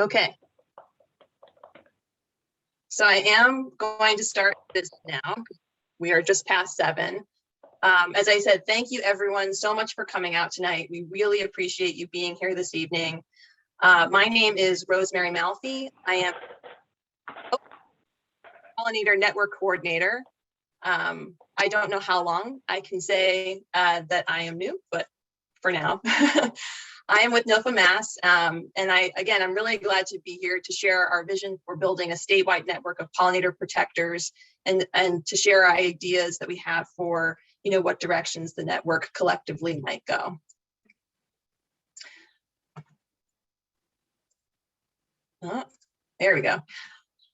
Okay. So I am going to start this now. We are just past 7. As I said, thank you everyone so much for coming out tonight. We really appreciate you being here this evening. My name is Rosemary Malfi. I am Pollinator Network Coordinator. I don't know how long I can say that I am new, but for now. I am with NOFA Mass, and I'm really glad to be here to share our vision for building a statewide network of pollinator protectors and to share our ideas that we have for, what directions the network collectively might go. There we go.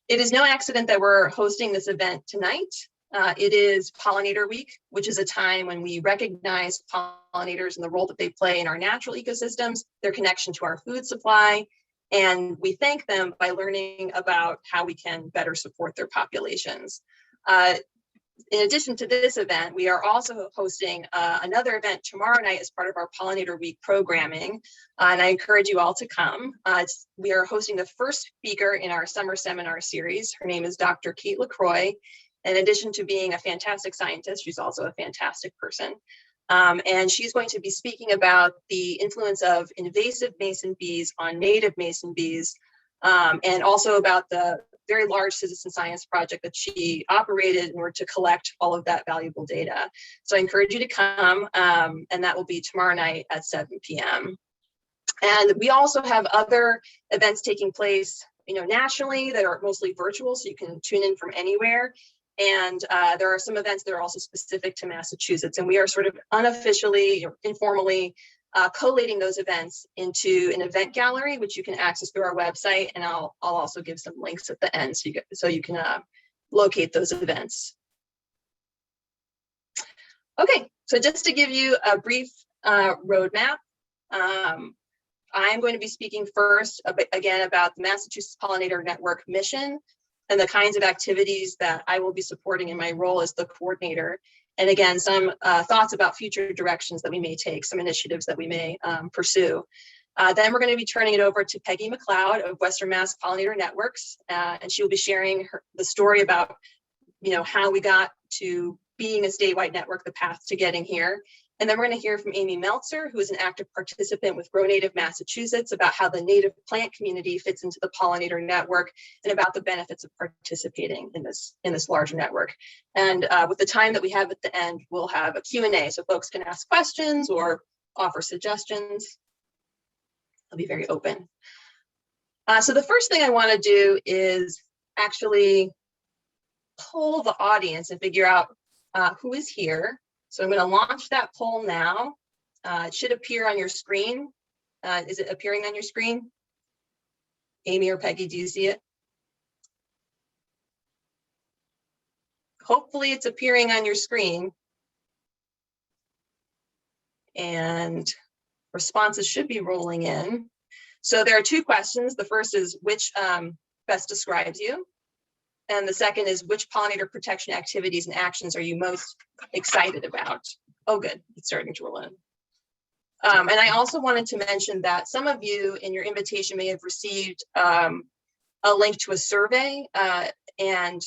It is no accident that we're hosting this event tonight. It is Pollinator Week, which is a time when we recognize pollinators and the role that they play in our natural ecosystems, their connection to our food supply, and we thank them by learning about how we can better support their populations. In addition to this event, we are also hosting another event tomorrow night as part of our Pollinator Week programming, and I encourage you all to come. We are hosting the first speaker in our summer seminar series. Her name is Dr. Kate Lacroix. In addition to being a fantastic scientist, she's also a fantastic person. And she's going to be speaking about the influence of invasive mason bees on native mason bees, and also about the very large citizen science project that she operated in order to collect all of that valuable data. So I encourage you to come, and that will be tomorrow night at 7 p.m. And we also have other events taking place, nationally that are mostly virtual, so you can tune in from anywhere. And there are some events that are also specific to Massachusetts, and we are sort of unofficially or informally collating those events into an event gallery, which you can access through our website. And I'll also give some links at the end so you can locate those events. Okay, so just to give you a brief roadmap, I'm going to be speaking first again about the Massachusetts Pollinator Network mission and the kinds of activities that I will be supporting in my role as the coordinator. And again, some thoughts about future directions that we may take, some initiatives that we may pursue. Then we're going to be turning it over to Peggy Mcleod of Western Mass Pollinator Networks, and she will be sharing the story about, how we got to being a statewide network, the path to getting here. And then we're going to hear from Amy Meltzer, who is an active participant with Grow Native Massachusetts, about how the native plant community fits into the pollinator network and about the benefits of participating in this larger network. And with the time that we have at the end, we'll have a Q&A, so folks can ask questions or offer suggestions. I'll be very open. So the first thing I want to do is actually poll the audience and figure out who is here. So I'm going to launch that poll now. It should appear on your screen. Is it appearing on your screen? Amy or Peggy, do you see it? Hopefully it's appearing on your screen. And responses should be rolling in. So there are 2 questions. The first is which best describes you? And the second is which pollinator protection activities and actions are you most excited about? Oh, good, it's starting to roll in. And I also wanted to mention that some of you in your invitation may have received a link to a survey, and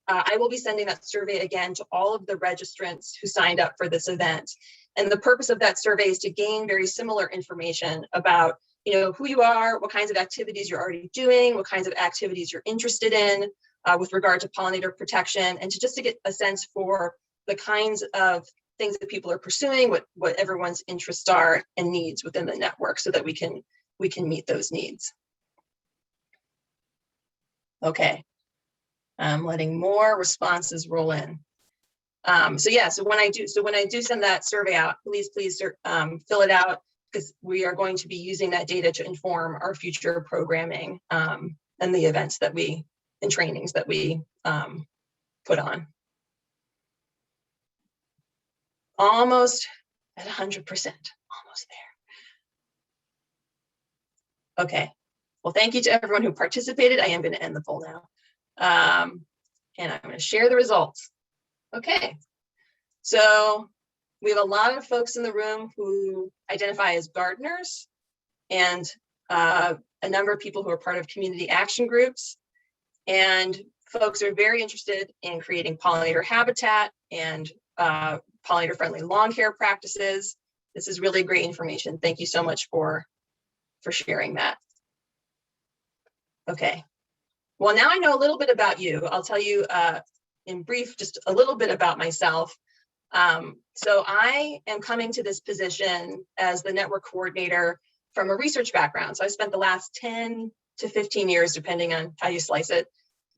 I will be sending that survey again to all of the registrants who signed up for this event. And the purpose of that survey is to gain very similar information about who you are, what kinds of activities you're already doing, what kinds of activities you're interested in, with regard to pollinator protection, and to get a sense for the kinds of things that people are pursuing, what everyone's interests are and needs within the network, so that we can meet those needs. Okay, I'm letting more responses roll in. So when I do send that survey out, please fill it out, because we are going to be using that data to inform our future programming and the events that and trainings that we put on. Almost at 100%, almost there. Okay, well, thank you to everyone who participated. I am going to end the poll now. And I'm going to share the results. Okay, so we have a lot of folks in the room who identify as gardeners, and a number of people who are part of community action groups, and folks are very interested in creating pollinator habitat and pollinator-friendly lawn care practices. This is really great information. Thank you so much for sharing that. Okay, well, now I know a little bit about you. I'll tell you in brief just a little bit about myself. So I am coming to this position as the network coordinator from a research background. So I spent the last 10 to 15 years, depending on how you slice it,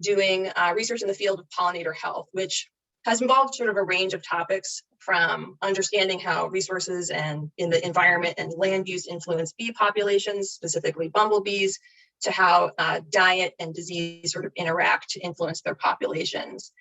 doing research in the field of pollinator health, which has involved sort of a range of topics, from understanding how resources and in the environment and land use influence bee populations, specifically bumblebees, to how diet and disease sort of interact to influence their populations.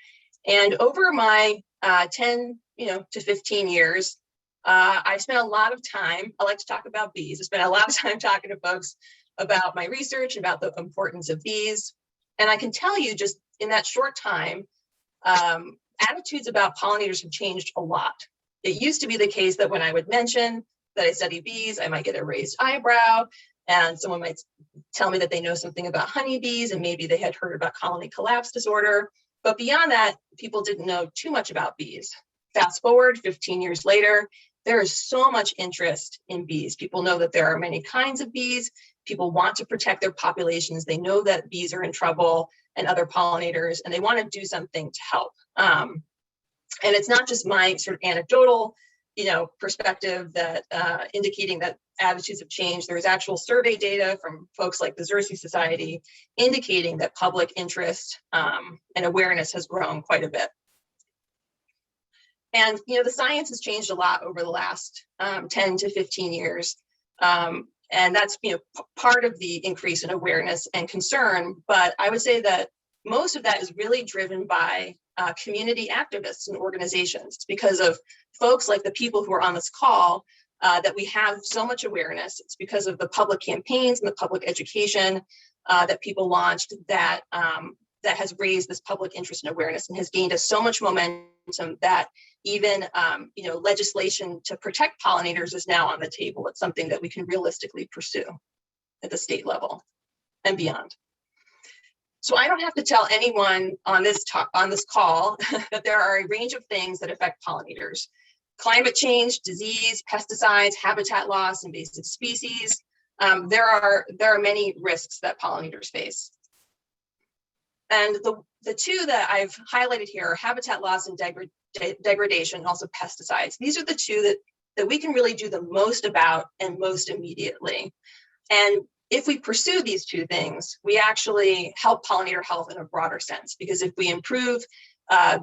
And over my 10 to 15 years, I spent a lot of time, I like to talk about bees. I spent a lot of time talking to folks about my research, about the importance of bees. And I can tell you just in that short time, attitudes about pollinators have changed a lot. It used to be the case that when I would mention that I study bees, I might get a raised eyebrow, and someone might tell me that they know something about honeybees and maybe they had heard about colony collapse disorder. But beyond that, people didn't know too much about bees. Fast forward 15 years later, there is so much interest in bees. People know that there are many kinds of bees. People want to protect their populations. They know that bees are in trouble and other pollinators, and they want to do something to help. And it's not just my sort of anecdotal, perspective that indicating that attitudes have changed. There's actual survey data from folks like the Xerces Society indicating that public interest and awareness has grown quite a bit. And the science has changed a lot over the last 10 to 15 years. And that's part of the increase in awareness and concern. But I would say that most of that is really driven by community activists and organizations, because of folks like the people who are on this call, that we have so much awareness. It's because of the public campaigns and the public education that people launched that that has raised this public interest and awareness and has gained us so much momentum that even legislation to protect pollinators is now on the table. It's something that we can realistically pursue at the state level and beyond. So I don't have to tell anyone on this call that there are a range of things that affect pollinators: climate change, disease, pesticides, habitat loss, invasive species. There are many risks that pollinators face. And the two that I've highlighted here are habitat loss and degradation, and also pesticides. These are the two that we can really do the most about and most immediately. And if we pursue these two things, we actually help pollinator health in a broader sense, because if we improve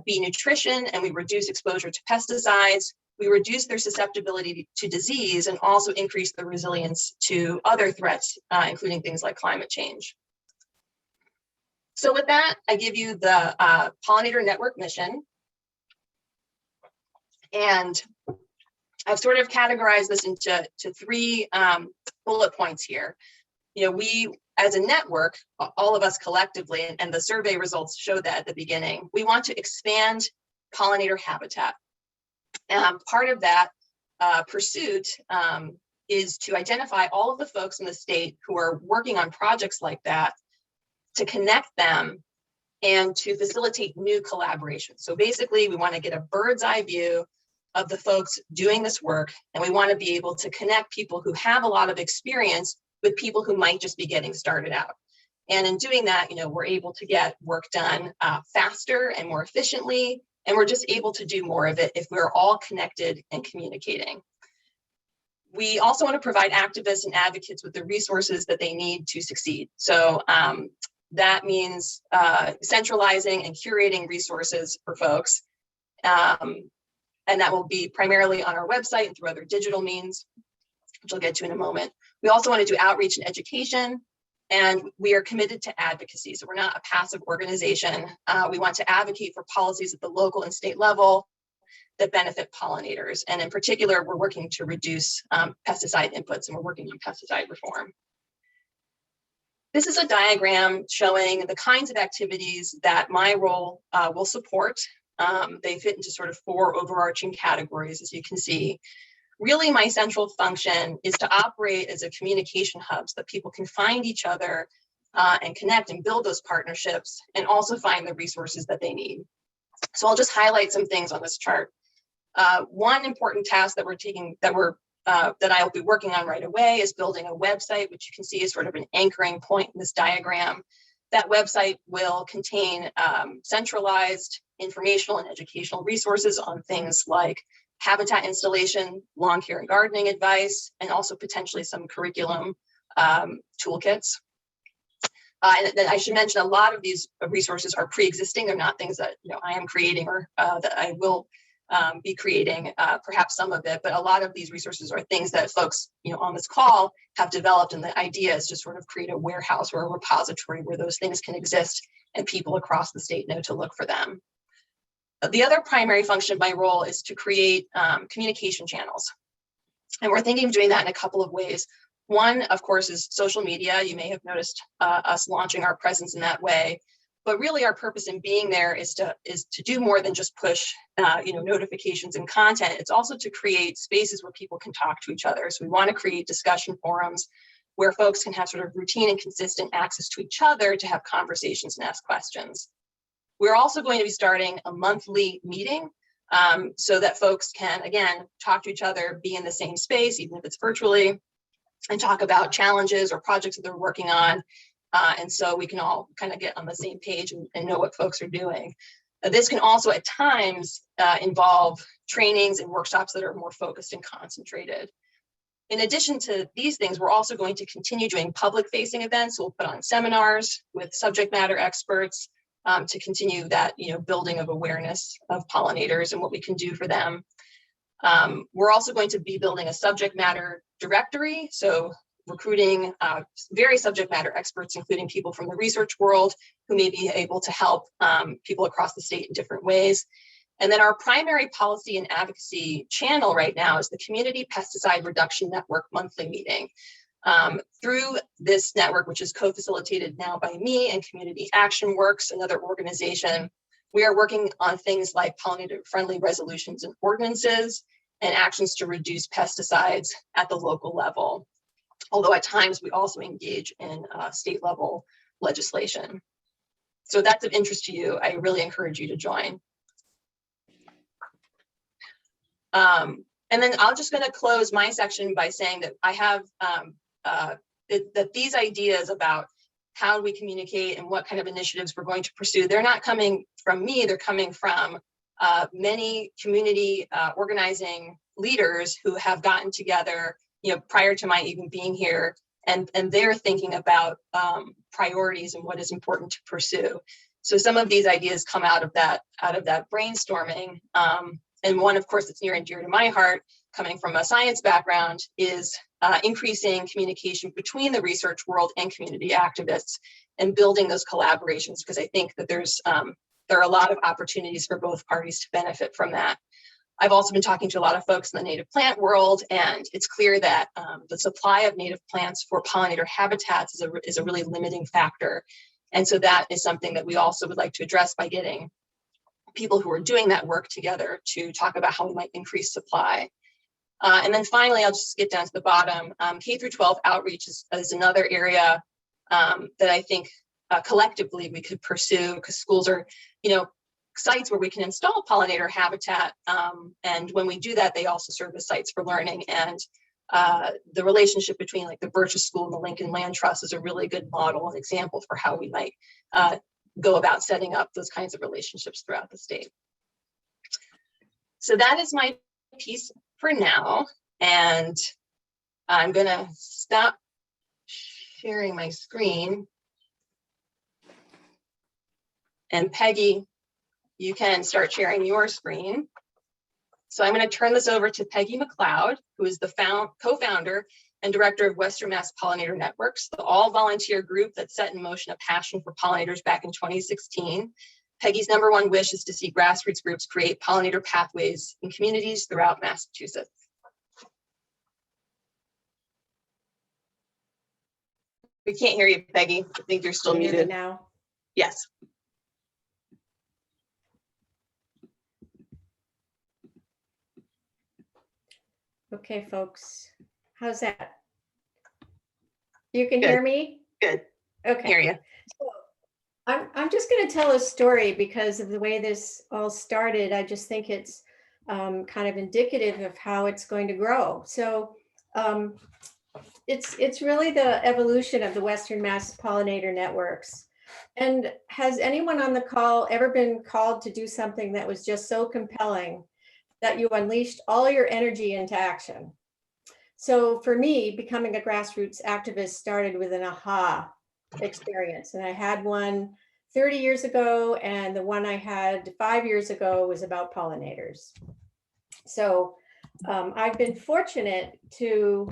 bee nutrition and we reduce exposure to pesticides, we reduce their susceptibility to disease and also increase the resilience to other threats, including things like climate change. So with that, I give you the Pollinator Network mission. And I've sort of categorized this into three bullet points here. We, as a network, all of us collectively, and the survey results show that at the beginning, we want to expand pollinator habitat. Part of that pursuit is to identify all of the folks in the state who are working on projects like that, to connect them and to facilitate new collaboration. So basically, we want to get a bird's eye view of the folks doing this work, and we want to be able to connect people who have a lot of experience with people who might just be getting started out. And in doing that, we're able to get work done faster and more efficiently, and we're just able to do more of it if we're all connected and communicating. We also want to provide activists and advocates with the resources that they need to succeed. So that means centralizing and curating resources for folks. And that will be primarily on our website and through other digital means, which I'll get to in a moment. We also want to do outreach and education, and we are committed to advocacy. So we're not a passive organization. We want to advocate for policies at the local and state level that benefit pollinators. And in particular, we're working to reduce pesticide inputs, and we're working on pesticide reform. This is a diagram showing the kinds of activities that my role will support. They fit into sort of four overarching categories, as you can see. really my central function is to operate as a communication hub so that people can find each other and connect and build those partnerships and also find the resources that they need. So I'll just highlight some things on this chart. One important task that that I'll be working on right away is building a website, which you can see is sort of an anchoring point in this diagram. That website will contain centralized informational and educational resources on things like habitat installation, lawn care and gardening advice, and also potentially some curriculum toolkits. And then I should mention a lot of these resources are pre-existing. They're not things that I am creating or that I will be creating, perhaps some of it, but a lot of these resources are things that folks on this call have developed, and the idea is to sort of create a warehouse or a repository where those things can exist and people across the state know to look for them. The other primary function of my role is to create communication channels. And we're thinking of doing that in a couple of ways. One, of course, is social media. You may have noticed us launching our presence in that way. But really our purpose in being there is to do more than just push notifications and content. It's also to create spaces where people can talk to each other. So we want to create discussion forums where folks can have sort of routine and consistent access to each other to have conversations and ask questions. We're also going to be starting a monthly meeting so that folks can, again, talk to each other, be in the same space, even if it's virtually, and talk about challenges or projects that they're working on. And so we can all kind of get on the same page and know what folks are doing. This can also at times involve trainings and workshops that are more focused and concentrated. In addition to these things, we're also going to continue doing public-facing events. We'll put on seminars with subject matter experts to continue that building of awareness of pollinators and what we can do for them. We're also going to be building a subject matter directory, so recruiting very subject matter experts, including people from the research world who may be able to help people across the state in different ways. And then our primary policy and advocacy channel right now is the Community Pesticide Reduction Network monthly meeting. Through this network, which is co-facilitated now by me and Community Action Works, another organization, we are working on things like pollinator-friendly resolutions and ordinances and actions to reduce pesticides at the local level. Although at times we also engage in state level legislation. So if that's of interest to you, I really encourage you to join. And then I'm just going to close my section by saying that I have that these ideas about how we communicate and what kind of initiatives we're going to pursue, they're not coming from me, they're coming from many community organizing leaders who have gotten together prior to my even being here, and they're thinking about priorities and what is important to pursue. So some of these ideas come out of that brainstorming. And one, of course, that's near and dear to my heart, coming from a science background, is increasing communication between the research world and community activists and building those collaborations, because I think that there are a lot of opportunities for both parties to benefit from that. I've also been talking to a lot of folks in the native plant world, and it's clear that the supply of native plants for pollinator habitats is a really limiting factor. And so that is something that we also would like to address by getting people who are doing that work together to talk about how we might increase supply. And then finally, I'll just get down to the bottom. K through 12 outreach is another area that I think collectively we could pursue, because schools are, sites where we can install pollinator habitat. And when we do that, they also serve as sites for learning. And the relationship between like the Birches School and the Lincoln Land Trust is a really good model and example for how we might go about setting up those kinds of relationships throughout the state. So that is my piece for now. And I'm gonna stop sharing my screen. And Peggy, you can start sharing your screen. So I'm going to turn this over to Peggy Mcleod, who is the co-founder and director of Western Mass Pollinator Networks, the all-volunteer group that set in motion a passion for pollinators back in 2016. Peggy's #1 wish is to see grassroots groups create pollinator pathways in communities throughout Massachusetts. We can't hear you, Peggy. I think you're still muted now. Yes. Okay, folks, how's that? You can Good. hear me? Good. Okay. Hear you. So I'm just going to tell a story because of the way this all started. I just think it's kind of indicative of how it's going to grow. So it's really the evolution of the Western Mass pollinator networks. And has anyone on the call ever been called to do something that was just so compelling that you unleashed all your energy into action? So for me, becoming a grassroots activist started with an aha experience. And I had one 30 years ago, and the one I had 5 years ago was about pollinators. So I've been fortunate to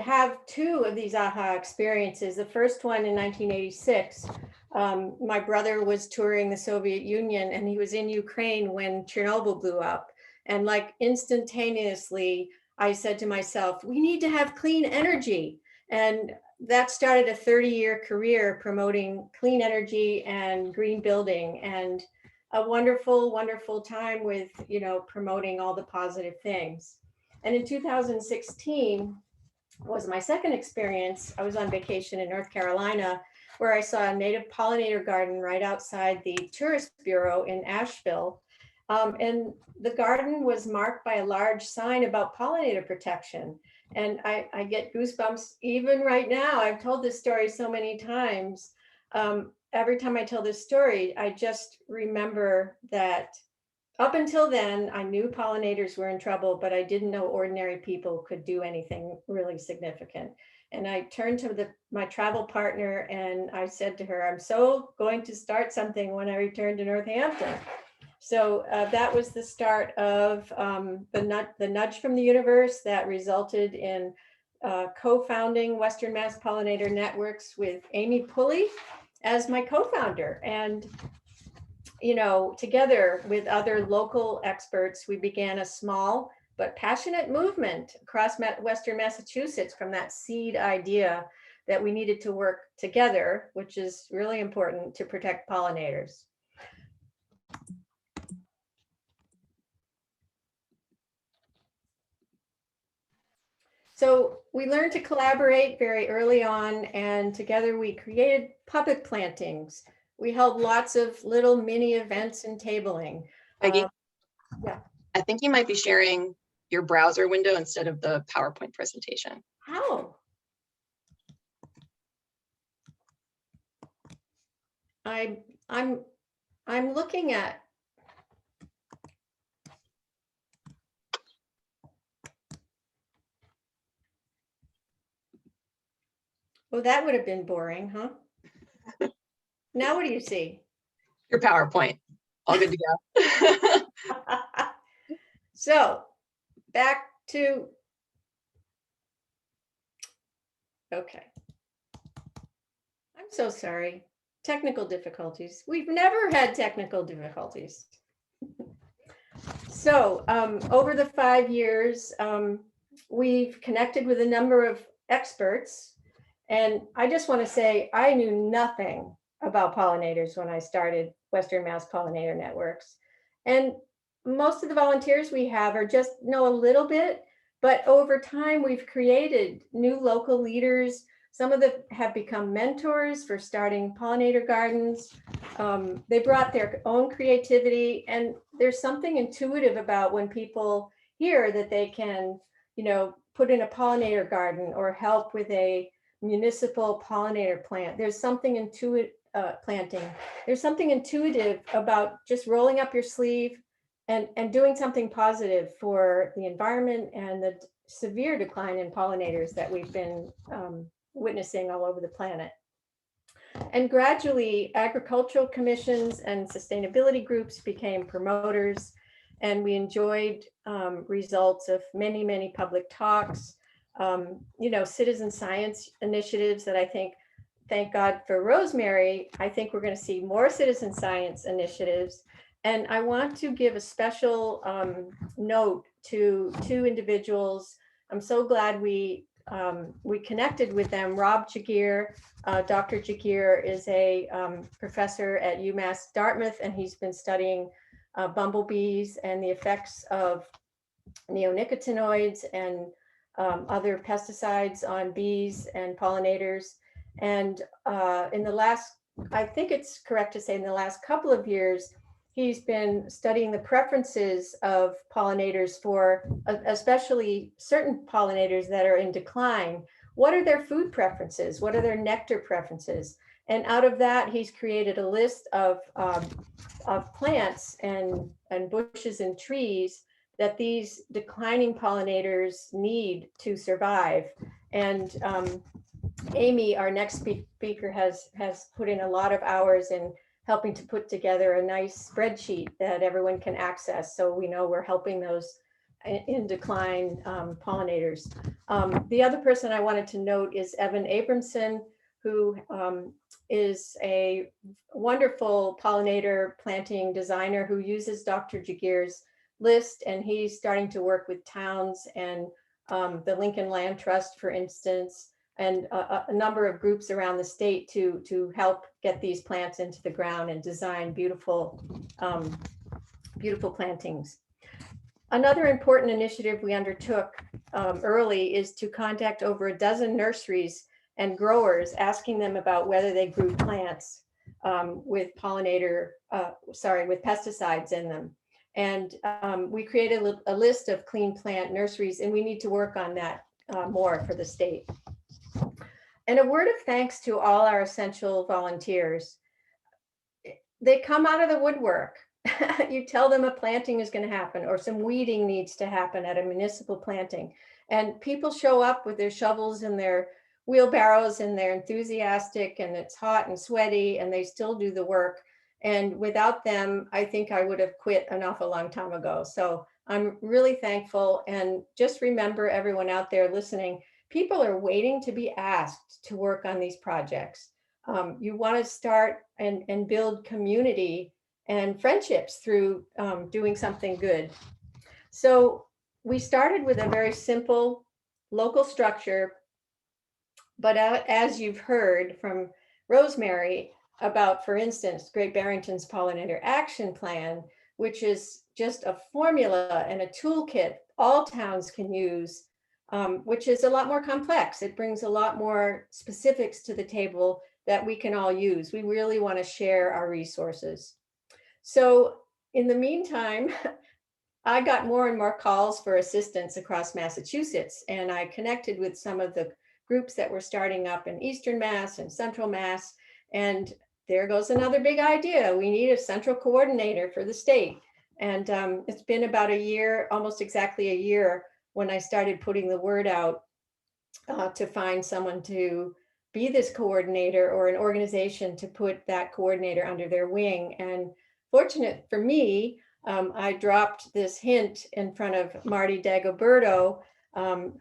have two of these aha experiences. The first one in 1986, my brother was touring the Soviet Union and he was in Ukraine when Chernobyl blew up. And like instantaneously, I said to myself, we need to have clean energy. And that started a 30-year career promoting clean energy and green building, and a wonderful, wonderful time with, promoting all the positive things. And in 2016 was my second experience. I was on vacation in North Carolina where I saw a native pollinator garden right outside the Tourist Bureau in Asheville. And the garden was marked by a large sign about pollinator protection. And I get goosebumps even right now. I've told this story so many times. Every time I tell this story, I just remember that up until then, I knew pollinators were in trouble, but I didn't know ordinary people could do anything really significant. And I turned to my travel partner and I said to her, I'm so going to start something when I return to Northampton. So that was the start of the nudge from the universe that resulted in co-founding Western Mass Pollinator Networks with Amy Pulley as my co-founder. And together with other local experts, we began a small but passionate movement across Western Massachusetts from that seed idea that we needed to work together, which is really important to protect pollinators. So we learned to collaborate very early on, and together we created public plantings. We held lots of little mini events and tabling. Peggy, yeah. I think you might be sharing your browser window instead of the PowerPoint presentation. How? I'm looking at. Well, that would have been boring, huh? Now what do you see? Your PowerPoint. All good to go. So back to, okay. I'm so sorry. Technical difficulties. We've never had technical difficulties. So over the 5 years, we've connected with a number of experts. And I just want to say, I knew nothing about pollinators when I started Western Mass Pollinator Networks. And most of the volunteers we have are just know a little bit, but over time we've created new local leaders. Some of them have become mentors for starting pollinator gardens. They brought their own creativity, and there's something intuitive about when people hear that they can, put in a pollinator garden or help with a municipal pollinator plant. There's something intuitive planting. There's something intuitive about just rolling up your sleeve and doing something positive for the environment and the severe decline in pollinators that we've been witnessing all over the planet. And gradually, agricultural commissions and sustainability groups became promoters, and we enjoyed results of many, many public talks, citizen science initiatives that I think, thank God for Rosemary, I think we're going to see more citizen science initiatives. And I want to give a special note to two individuals. I'm so glad we connected with them. Rob Jagir, Dr. Jagir is a professor at UMass Dartmouth, and he's been studying bumblebees and the effects of neonicotinoids and other pesticides on bees and pollinators. And in the last, I think it's correct to say in the last couple of years, he's been studying the preferences of pollinators for especially certain pollinators that are in decline. What are their food preferences? What are their nectar preferences? And out of that, he's created a list of plants and bushes and trees that these declining pollinators need to survive. And Amy, our next speaker, has put in a lot of hours in helping to put together a nice spreadsheet that everyone can access. So we know we're helping those in decline pollinators. The other person I wanted to note is Evan Abramson, who is a wonderful pollinator planting designer who uses Dr. Jagir's list, and he's starting to work with towns and the Lincoln Land Trust, for instance, and a number of groups around the state to help get these plants into the ground and design beautiful, beautiful plantings. Another important initiative we undertook early is to contact over a dozen nurseries and growers, asking them about whether they grew plants with with pesticides in them. And we created a list of clean plant nurseries, and we need to work on that more for the state. And a word of thanks to all our essential volunteers. They come out of the woodwork. You tell them a planting is going to happen or some weeding needs to happen at a municipal planting. And people show up with their shovels and their wheelbarrows, and they're enthusiastic, and it's hot and sweaty, and they still do the work. And without them, I think I would have quit an awful long time ago. So I'm really thankful. And just remember, everyone out there listening, people are waiting to be asked to work on these projects. You want to start and build community and friendships through doing something good. So we started with a very simple local structure, but as you've heard from Rosemary about, for instance, Great Barrington's Pollinator Action Plan, which is just a formula and a toolkit all towns can use, which is a lot more complex. It brings a lot more specifics to the table that we can all use. We really want to share our resources. So in the meantime, I got more and more calls for assistance across Massachusetts, and I connected with some of the groups that were starting up in Eastern Mass and Central Mass. And there goes another big idea. We need a central coordinator for the state. And it's been about a year, almost exactly a year, when I started putting the word out to find someone to be this coordinator or an organization to put that coordinator under their wing. And fortunate for me, I dropped this hint in front of Marty Dagoberto,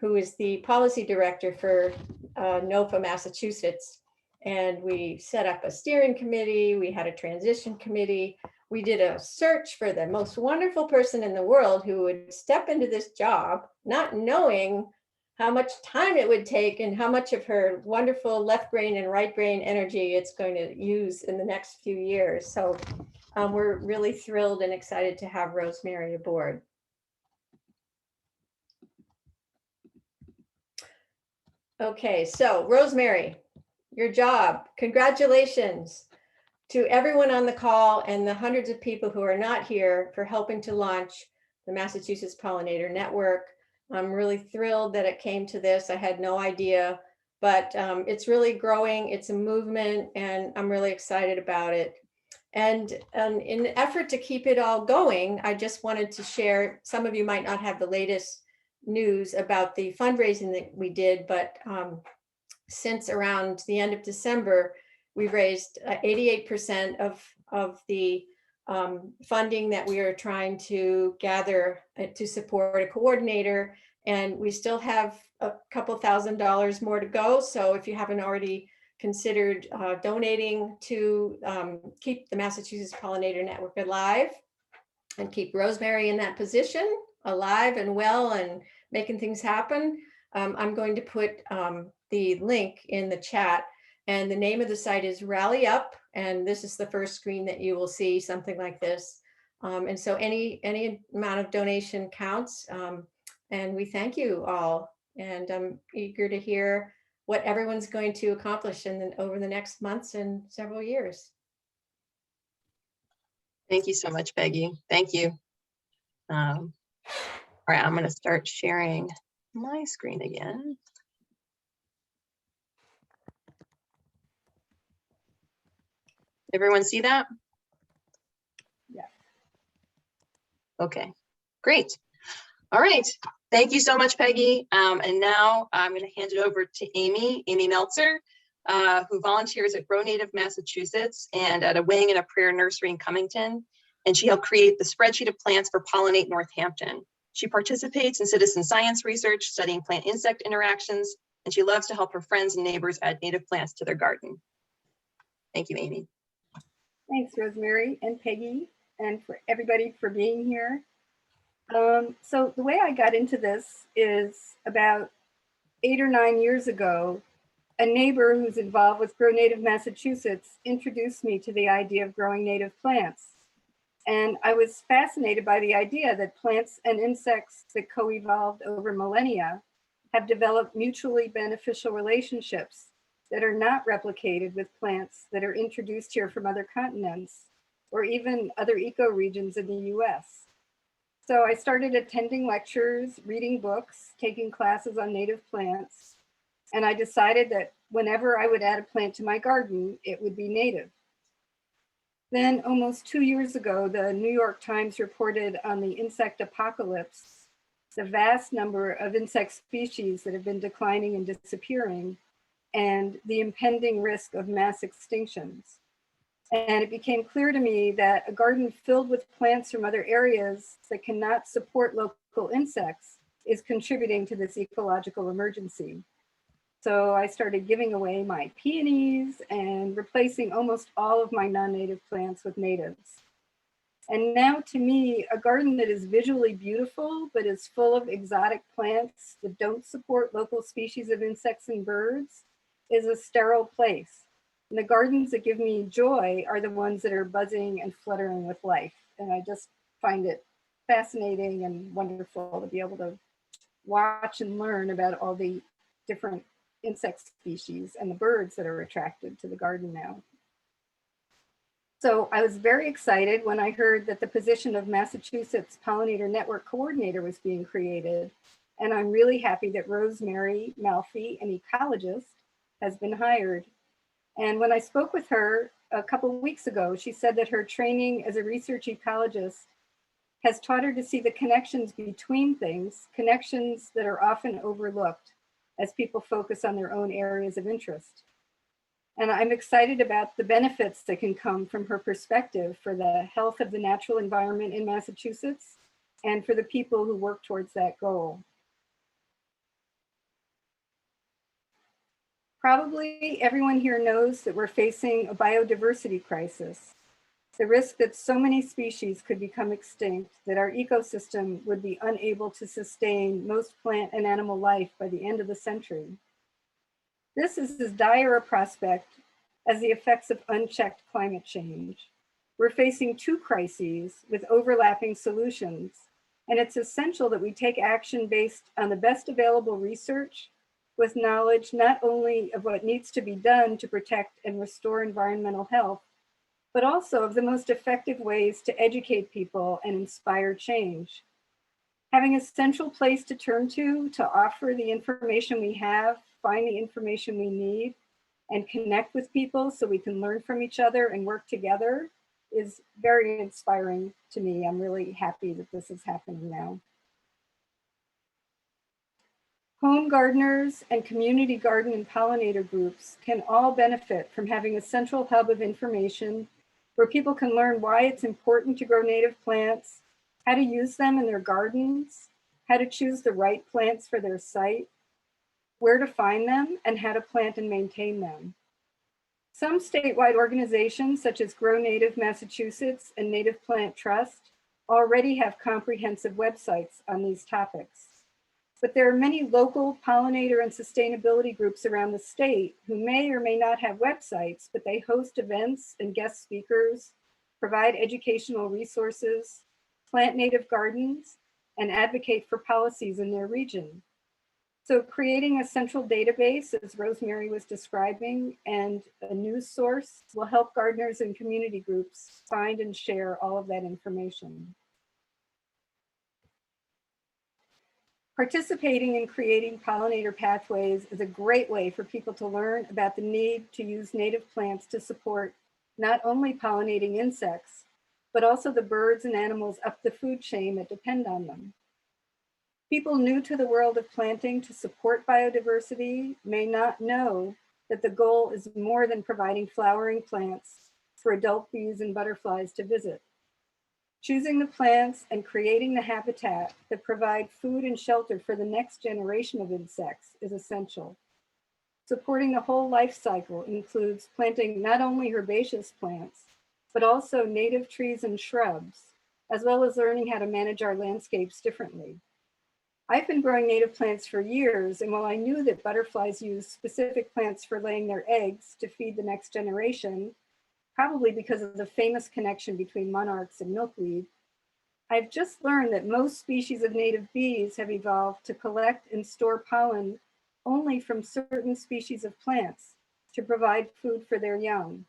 who is the policy director for NOFA, Massachusetts. And we set up a steering committee. We had a transition committee. We did a search for the most wonderful person in the world who would step into this job, not knowing how much time it would take and how much of her wonderful left brain and right brain energy it's going to use in the next few years. So we're really thrilled and excited to have Rosemary aboard. Okay, so Rosemary, your job, congratulations to everyone on the call and the hundreds of people who are not here for helping to launch the Massachusetts Pollinator Network. I'm really thrilled that it came to this. I had no idea, but it's really growing. It's a movement, and I'm really excited about it. And in an effort to keep it all going, I just wanted to share, some of you might not have the latest news about the fundraising that we did, but since around the end of December, we've raised 88% of the funding that we are trying to gather to support a coordinator. And we still have a couple $1,000s more to go. So if you haven't already considered donating to keep the Massachusetts Pollinator Network alive and keep Rosemary in that position, alive and well and making things happen, I'm going to put the link in the chat. And the name of the site is Rally Up. And this is the first screen that you will see, something like this. And so any amount of donation counts. And we thank you all. And I'm eager to hear what everyone's going to accomplish over the next months and several years. Thank you so much, Peggy. Thank you. All right, I'm going to start sharing my screen again. Everyone see that? Yeah. Okay, great. All right. Thank you so much, Peggy. And now I'm going to hand it over to Amy Meltzer, who volunteers at Grow Native Massachusetts and at a Wing and a Prayer Nursery in Cummington. And she helped create the spreadsheet of plants for Pollinate Northampton. She participates in citizen science research, studying plant-insect interactions, and she loves to help her friends and neighbors add native plants to their garden. Thank you, Amy. Thanks, Rosemary and Peggy, and for everybody for being here. So the way I got into this is about 8 or 9 years ago, a neighbor who's involved with Grow Native Massachusetts introduced me to the idea of growing native plants. And I was fascinated by the idea that plants and insects that co-evolved over millennia have developed mutually beneficial relationships that are not replicated with plants that are introduced here from other continents or even other ecoregions in the US. So I started attending lectures, reading books, taking classes on native plants, and I decided that whenever I would add a plant to my garden, it would be native. Then almost 2 years ago, the New York Times reported on the insect apocalypse, the vast number of insect species that have been declining and disappearing, and the impending risk of mass extinctions. And it became clear to me that a garden filled with plants from other areas that cannot support local insects is contributing to this ecological emergency. So I started giving away my peonies and replacing almost all of my non-native plants with natives. And now to me, a garden that is visually beautiful, but is full of exotic plants that don't support local species of insects and birds is a sterile place. And the gardens that give me joy are the ones that are buzzing and fluttering with life. And I just find it fascinating and wonderful to be able to watch and learn about all the different insect species and the birds that are attracted to the garden now. So I was very excited when I heard that the position of Massachusetts Pollinator Network Coordinator was being created. And I'm really happy that Rosemary Malfi, an ecologist, has been hired. And when I spoke with her a couple of weeks ago, she said that her training as a research ecologist has taught her to see the connections between things, connections that are often overlooked as people focus on their own areas of interest. And I'm excited about the benefits that can come from her perspective for the health of the natural environment in Massachusetts and for the people who work towards that goal. Probably everyone here knows that we're facing a biodiversity crisis. The risk that so many species could become extinct that our ecosystem would be unable to sustain most plant and animal life by the end of the century. This is as dire a prospect as the effects of unchecked climate change. We're facing two crises with overlapping solutions, and it's essential that we take action based on the best available research with knowledge not only of what needs to be done to protect and restore environmental health, but also of the most effective ways to educate people and inspire change. Having a central place to turn to offer the information we have, find the information we need, and connect with people so we can learn from each other and work together is very inspiring to me. I'm really happy that this is happening now. Home gardeners and community garden and pollinator groups can all benefit from having a central hub of information where people can learn why it's important to grow native plants, how to use them in their gardens, how to choose the right plants for their site, where to find them, and how to plant and maintain them. Some statewide organizations, such as Grow Native Massachusetts and Native Plant Trust, already have comprehensive websites on these topics. But there are many local pollinator and sustainability groups around the state who may or may not have websites, but they host events and guest speakers provide educational resources, plant native gardens, and advocate for policies in their region. So creating a central database, as Rosemary was describing, and a news source will help gardeners and community groups find and share all of that information. Participating in creating pollinator pathways is a great way for people to learn about the need to use native plants to support not only pollinating insects, but also the birds and animals up the food chain that depend on them. People new to the world of planting to support biodiversity may not know that the goal is more than providing flowering plants for adult bees and butterflies to visit. Choosing the plants and creating the habitat that provide food and shelter for the next generation of insects is essential. Supporting the whole life cycle includes planting not only herbaceous plants, but also native trees and shrubs, as well as learning how to manage our landscapes differently. I've been growing native plants for years, and while I knew that butterflies use specific plants for laying their eggs to feed the next generation, probably because of the famous connection between monarchs and milkweed, I've just learned that most species of native bees have evolved to collect and store pollen only from certain species of plants to provide food for their young.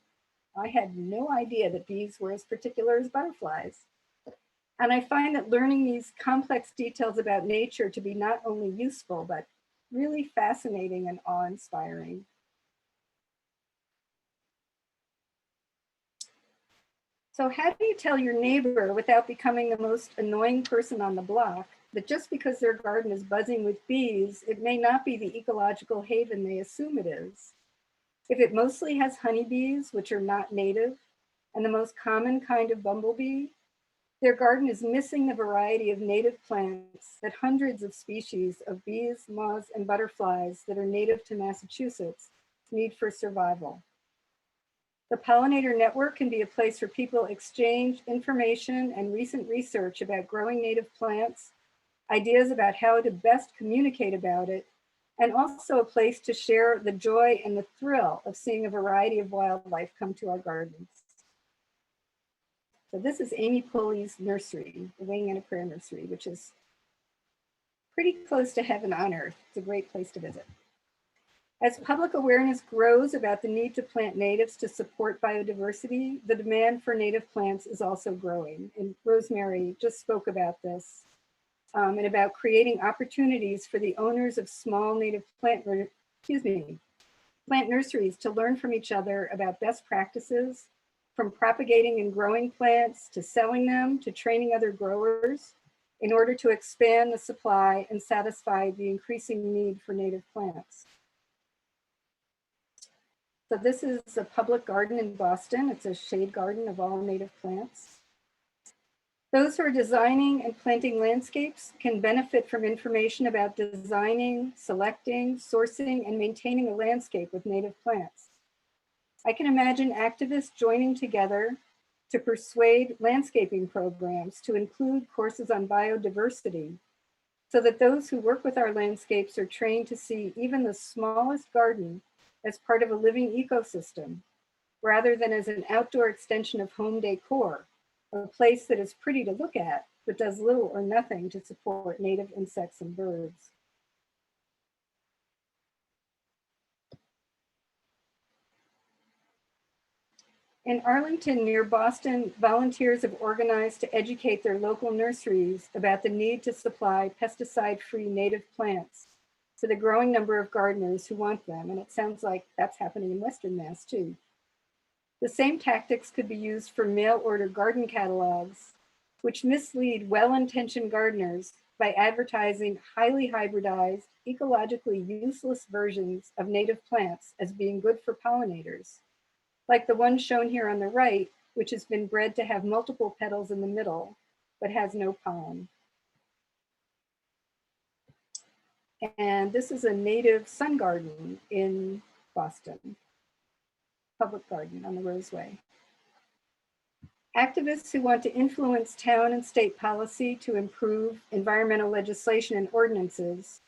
I had no idea that bees were as particular as butterflies. And I find that learning these complex details about nature to be not only useful, but really fascinating and awe-inspiring. So how do you tell your neighbor without becoming the most annoying person on the block that just because their garden is buzzing with bees, it may not be the ecological haven they assume it is? If it mostly has honeybees, which are not native, and the most common kind of bumblebee, their garden is missing the variety of native plants that hundreds of species of bees, moths, and butterflies that are native to Massachusetts need for survival. The Pollinator Network can be a place where people exchange information and recent research about growing native plants, ideas about how to best communicate about it, and also a place to share the joy and the thrill of seeing a variety of wildlife come to our gardens. So this is Amy Pulley's nursery, the Wing and a Prayer Nursery, which is pretty close to heaven on earth. It's a great place to visit. As public awareness grows about the need to plant natives to support biodiversity, the demand for native plants is also growing. And Rosemary just spoke about this and about creating opportunities for the owners of small native plant nurseries to learn from each other about best practices, from propagating and growing plants to selling them to training other growers in order to expand the supply and satisfy the increasing need for native plants. So this is a public garden in Boston. It's a shade garden of all native plants. Those who are designing and planting landscapes can benefit from information about designing, selecting, sourcing, and maintaining a landscape with native plants. I can imagine activists joining together to persuade landscaping programs to include courses on biodiversity so that those who work with our landscapes are trained to see even the smallest garden as part of a living ecosystem, rather than as an outdoor extension of home decor, a place that is pretty to look at, but does little or nothing to support native insects and birds. In Arlington, near Boston, volunteers have organized to educate their local nurseries about the need to supply pesticide-free native plants to the growing number of gardeners who want them. And it sounds like that's happening in Western Mass too. The same tactics could be used for mail order garden catalogs, which mislead well-intentioned gardeners by advertising highly hybridized, ecologically useless versions of native plants as being good for pollinators, like the one shown here on the right, which has been bred to have multiple petals in the middle, but has no pollen. And this is a native sun garden in Boston, public garden on the Roseway. Activists who want to influence town and state policy to improve environmental legislation and ordinances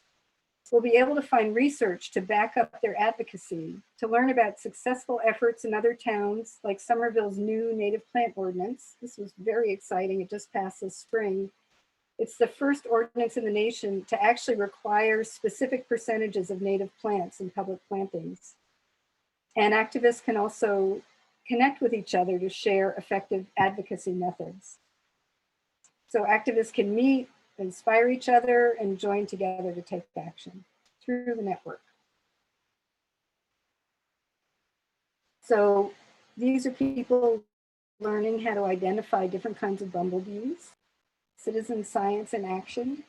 will be able to find research to back up their advocacy, to learn about successful efforts in other towns, like Somerville's new native plant ordinance. This was very exciting. It just passed this spring. It's the first ordinance in the nation to actually require specific percentages of native plants in public plantings. And activists can also connect with each other to share effective advocacy methods. So activists can meet, inspire each other, and join together to take action through the network. So these are people learning how to identify different kinds of bumblebees, citizen science in action.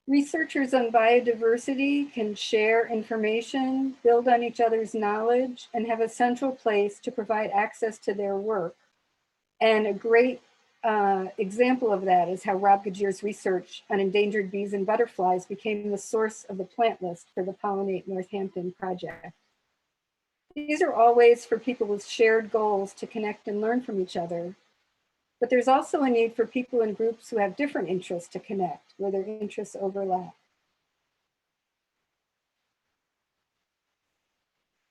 Researchers on biodiversity can share information, build on each other's knowledge, and have a central place to provide access to their work. And a great example of that is how Rob Gajir's research on endangered bees and butterflies became the source of the plant list for the Pollinate Northampton project. These are all ways for people with shared goals to connect and learn from each other. But there's also a need for people in groups who have different interests to connect, where their interests overlap.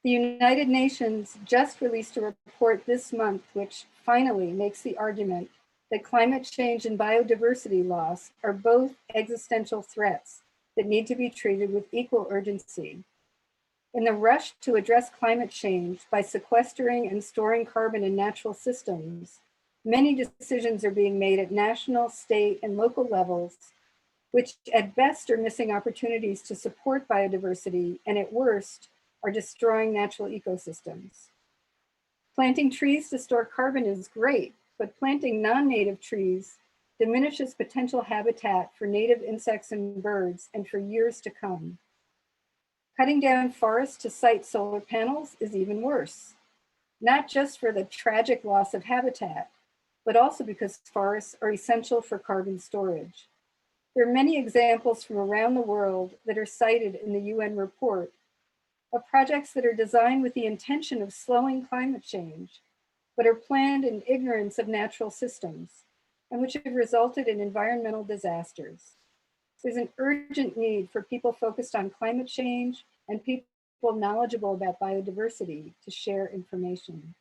The United Nations just released a report this month, which finally makes the argument that climate change and biodiversity loss are both existential threats that need to be treated with equal urgency. In the rush to address climate change by sequestering and storing carbon in natural systems, many decisions are being made at national, state, and local levels, which at best are missing opportunities to support biodiversity, and at worst are destroying natural ecosystems. Planting trees to store carbon is great, but planting non-native trees diminishes potential habitat for native insects and birds, and for years to come. Cutting down forests to site solar panels is even worse, not just for the tragic loss of habitat, but also because forests are essential for carbon storage. There are many examples from around the world that are cited in the UN report of projects that are designed with the intention of slowing climate change, but are planned in ignorance of natural systems, and which have resulted in environmental disasters. There's an urgent need for people focused on climate change and people knowledgeable about biodiversity to share information.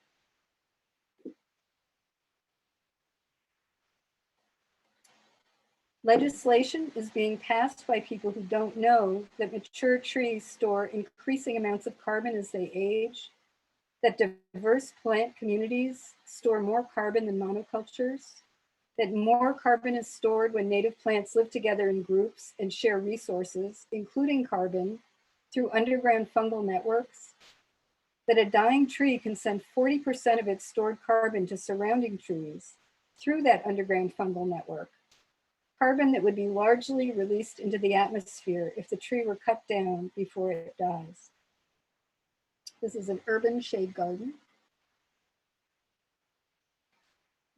Legislation is being passed by people who don't know that mature trees store increasing amounts of carbon as they age, that diverse plant communities store more carbon than monocultures, that more carbon is stored when native plants live together in groups and share resources, including carbon, through underground fungal networks, that a dying tree can send 40% of its stored carbon to surrounding trees through that underground fungal network, carbon that would be largely released into the atmosphere if the tree were cut down before it dies. This is an urban shade garden.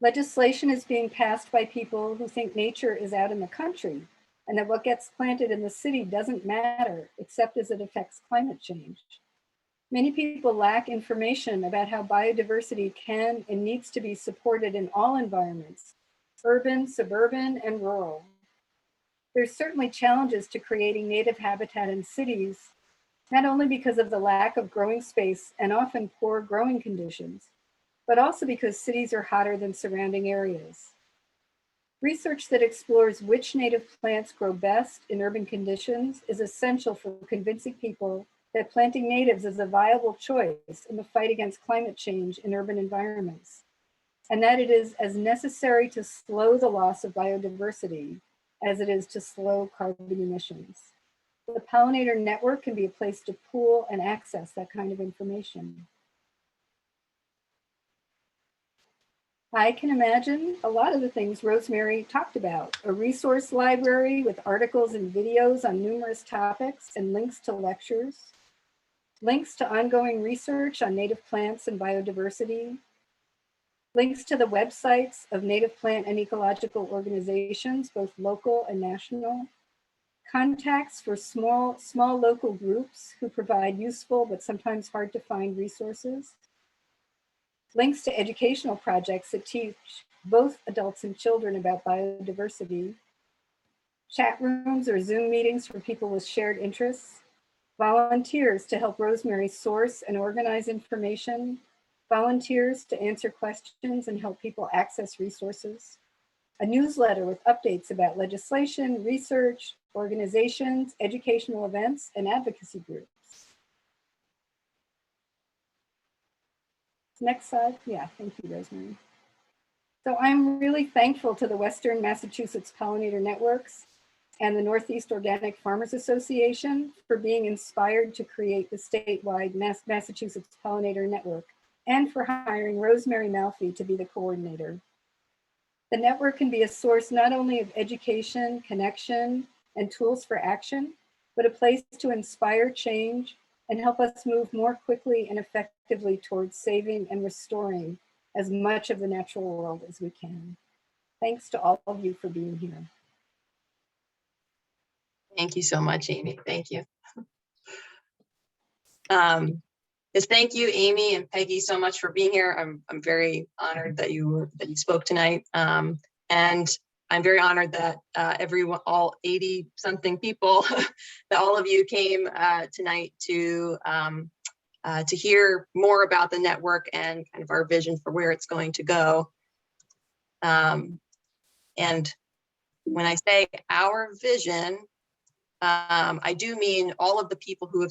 Legislation is being passed by people who think nature is out in the country and that what gets planted in the city doesn't matter except as it affects climate change. Many people lack information about how biodiversity can and needs to be supported in all environments, urban, suburban, and rural. There's certainly challenges to creating native habitat in cities, not only because of the lack of growing space and often poor growing conditions, but also because cities are hotter than surrounding areas. Research that explores which native plants grow best in urban conditions is essential for convincing people that planting natives is a viable choice in the fight against climate change in urban environments, and that it is as necessary to slow the loss of biodiversity as it is to slow carbon emissions. The Pollinator Network can be a place to pool and access that kind of information. I can imagine a lot of the things Rosemary talked about: a resource library with articles and videos on numerous topics and links to lectures, links to ongoing research on native plants and biodiversity, links to the websites of native plant and ecological organizations, both local and national, contacts for small local groups who provide useful but sometimes hard to find resources, links to educational projects that teach both adults and children about biodiversity, chat rooms or Zoom meetings for people with shared interests, volunteers to help Rosemary source and organize information, volunteers to answer questions and help people access resources, a newsletter with updates about legislation, research, organizations, educational events, and advocacy groups. Next slide. Yeah, thank you, Rosemary. So I'm really thankful to the Western Massachusetts Pollinator Networks and the Northeast Organic Farmers Association for being inspired to create the statewide Massachusetts Pollinator Network, and for hiring Rosemary Malfi to be the coordinator. The network can be a source not only of education, connection, and tools for action, but a place to inspire change and help us move more quickly and effectively towards saving and restoring as much of the natural world as we can. Thanks to all of you for being here. Thank you so much, Amy. Thank you. Yes, thank you, Amy and Peggy, so much for being here. I'm very honored that you spoke tonight, and I'm very honored that everyone, all 80 something people, that all of you came tonight to hear more about the network and kind of our vision for where it's going to go. And when I say our vision, I do mean all of the people who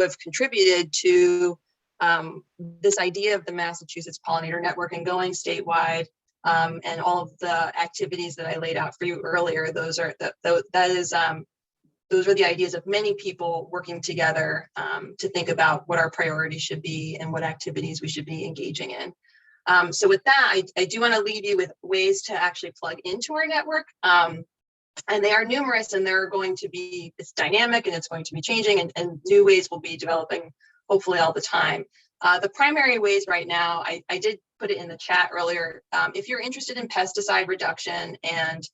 have contributed to this idea of the Massachusetts Pollinator Network and going statewide, and all of the activities that I laid out for you earlier. Those are the ideas of many people working together to think about what our priorities should be and what activities we should be engaging in. So with that, I do want to leave you with ways to actually plug into our network. And they are numerous, and they're going to be, it's dynamic and it's going to be changing, and new ways will be developing hopefully all the time. The primary ways right now, I did put it in the chat earlier. If you're interested in pesticide reduction and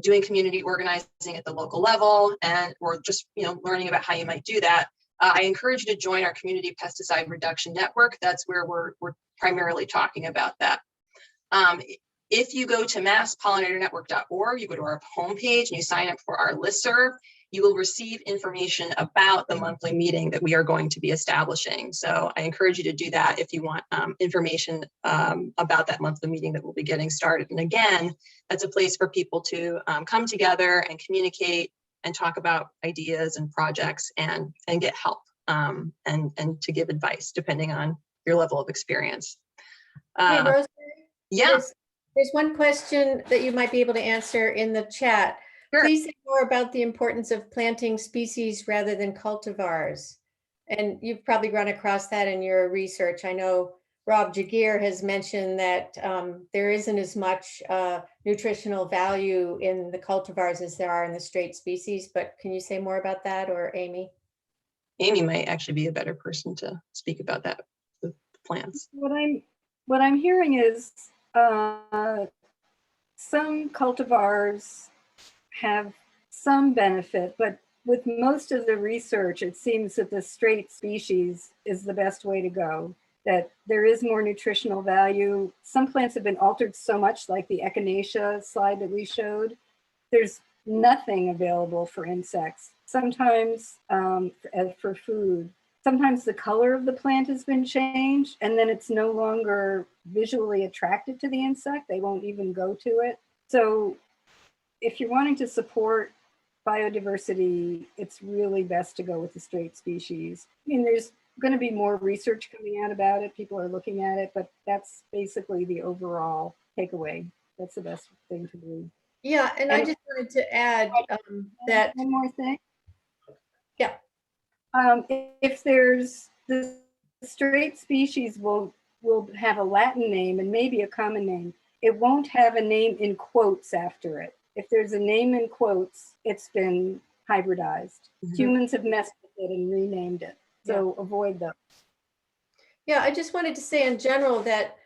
doing community organizing at the local level, or just learning about how you might do that, I encourage you to join our community pesticide reduction network. That's where we're primarily talking about that. If you go to masspollinaternetwork.org, you go to our homepage and you sign up for our listserv, you will receive information about the monthly meeting that we are going to be establishing. So I encourage you to do that if you want information about that monthly meeting that we'll be getting started. And again, that's a place for people to come together and communicate and talk about ideas and projects and get help and to give advice depending on your level of experience. Hey, Rosemary, yeah. There's one question that you might be able to answer in the chat. Sure. Please say more about the importance of planting species rather than cultivars. And you've probably run across that in your research. I know Rob Jagir has mentioned that there isn't as much nutritional value in the cultivars as there are in the straight species, but can you say more about that, or Amy? Amy might actually be a better person to speak about that with plants. What I'm hearing is some cultivars have some benefit, but with most of the research, it seems that the straight species is the best way to go, that there is more nutritional value. Some plants have been altered so much, like the echinacea slide that we showed. There's nothing available for insects. Sometimes for food. Sometimes the color of the plant has been changed, and then it's no longer visually attracted to the insect. They won't even go to it. So if you're wanting to support biodiversity, it's really best to go with the straight species. I mean, there's going to be more research coming out about it. People are looking at it, but that's basically the overall takeaway. That's the best thing to do. Yeah, and I just wanted to add that one more thing. Yeah. If there's the straight species will have a Latin name and maybe a common name. It won't have a name in quotes after it. If there's a name in quotes, it's been hybridized. Mm-hmm. Humans have messed with it and renamed it. So avoid those. Yeah, I just wanted to say in general that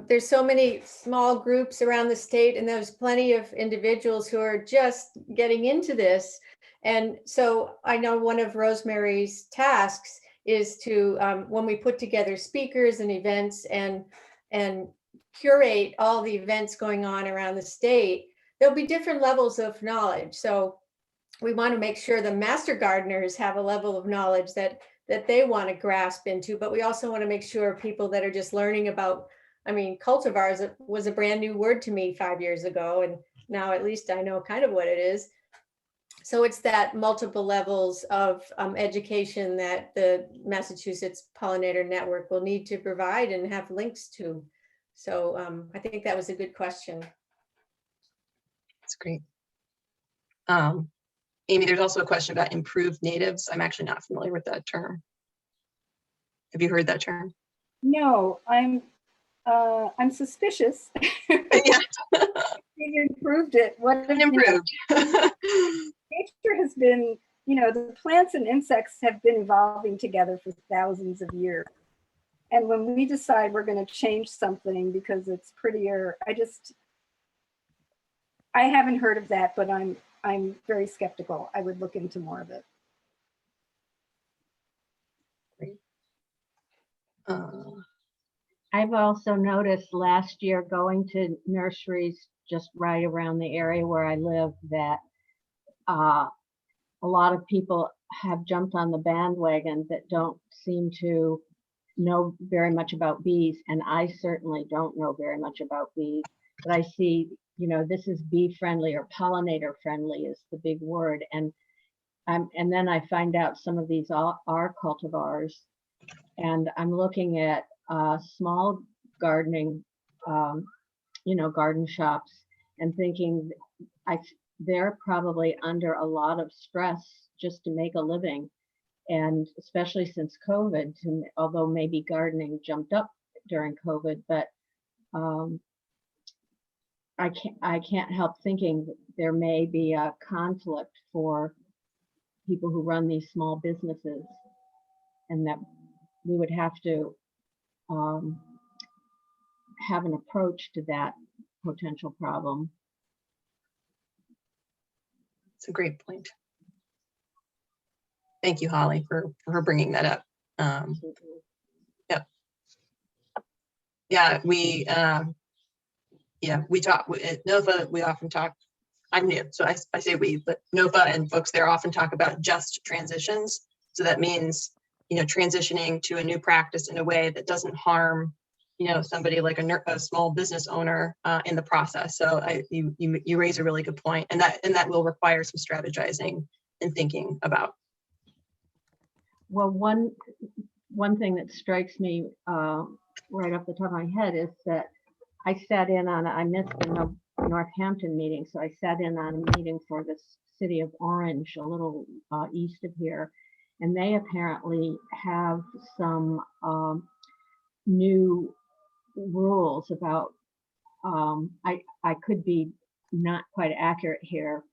there's so many small groups around the state, and there's plenty of individuals who are just getting into this. And so I know one of Rosemary's tasks is to, when we put together speakers and events and curate all the events going on around the state, there'll be different levels of knowledge. So we want to make sure the master gardeners have a level of knowledge that they want to grasp into, but we also want to make sure people that are just learning about, I mean, cultivars was a brand new word to me 5 years ago, and now at least I know kind of what it is. So it's that multiple levels of education that the Massachusetts Pollinator Network will need to provide and have links to. So I think that was a good question. That's great. Amy, there's also a question about improved natives. I'm actually not familiar with that term. Have you heard that term? No, I'm suspicious. Yeah. We've improved it. What have Improved? Nature has been, the plants and insects have been evolving together for thousands of years. And when we decide we're going to change something because it's prettier, I haven't heard of that, but I'm very skeptical. I would look into more of it. Great. I've also noticed last year going to nurseries just right around the area where I live that a lot of people have jumped on the bandwagon that don't seem to know very much about bees. And I certainly don't know very much about bees, but I see, this is bee friendly or pollinator friendly is the big word. And then I find out some of these are cultivars, and I'm looking at small gardening, garden shops, and thinking they're probably under a lot of stress just to make a living. And especially since COVID, although maybe gardening jumped up during COVID, but I can't help thinking that there may be a conflict for people who run these small businesses, and that we would have to have an approach to that potential problem. It's a great point. Thank you, Holly, for bringing that up. Yeah, we talk at NOFA. We often talk. I'm new, so I say we, but NOFA and folks there often talk about just transitions. So that means transitioning to a new practice in a way that doesn't harm somebody like a small business owner in the process. So you raise a really good point, and that will require some strategizing and thinking about. Well, one thing that strikes me right off the top of my head is that I sat in on, I missed the Northampton meeting, so I sat in on a meeting for the city of Orange, a little east of here, and they apparently have some new rules about, I could be not quite accurate here,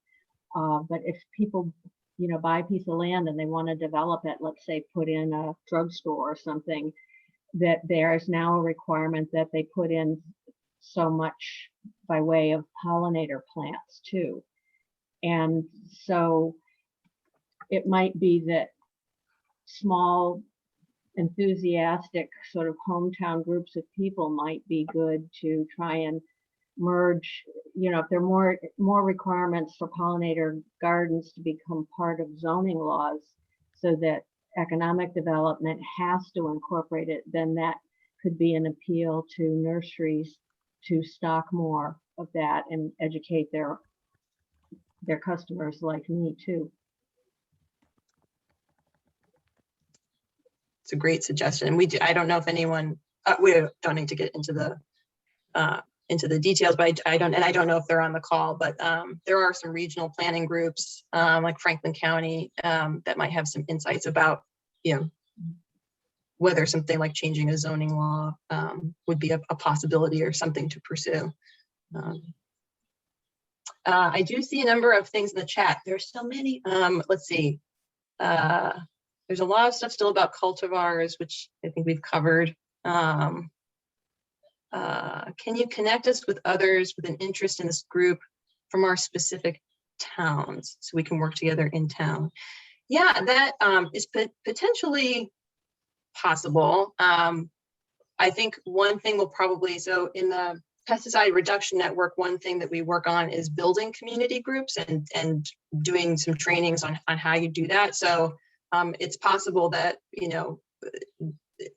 but if people buy a piece of land and they want to develop it, let's say put in a drugstore or something, that there is now a requirement that they put in so much by way of pollinator plants too. And so it might be that small, enthusiastic sort of hometown groups of people might be good to try and merge, if there are more requirements for pollinator gardens to become part of zoning laws so that economic development has to incorporate it, then that could be an appeal to nurseries to stock more of that and educate their customers like me too. It's a great suggestion. I don't know if anyone, we don't need to get into the details, but I don't know if they're on the call, but there are some regional planning groups like Franklin County that might have some insights about, whether something like changing a zoning law would be a possibility or something to pursue. I do see a number of things in the chat. There's so many. Let's see. There's a lot of stuff still about cultivars, which I think we've covered. Can you connect us with others with an interest in this group from our specific towns so we can work together in town? Yeah, that is potentially possible. I think one thing will probably, so in the pesticide reduction network, one thing that we work on is building community groups and doing some trainings on how you do that. So it's possible that,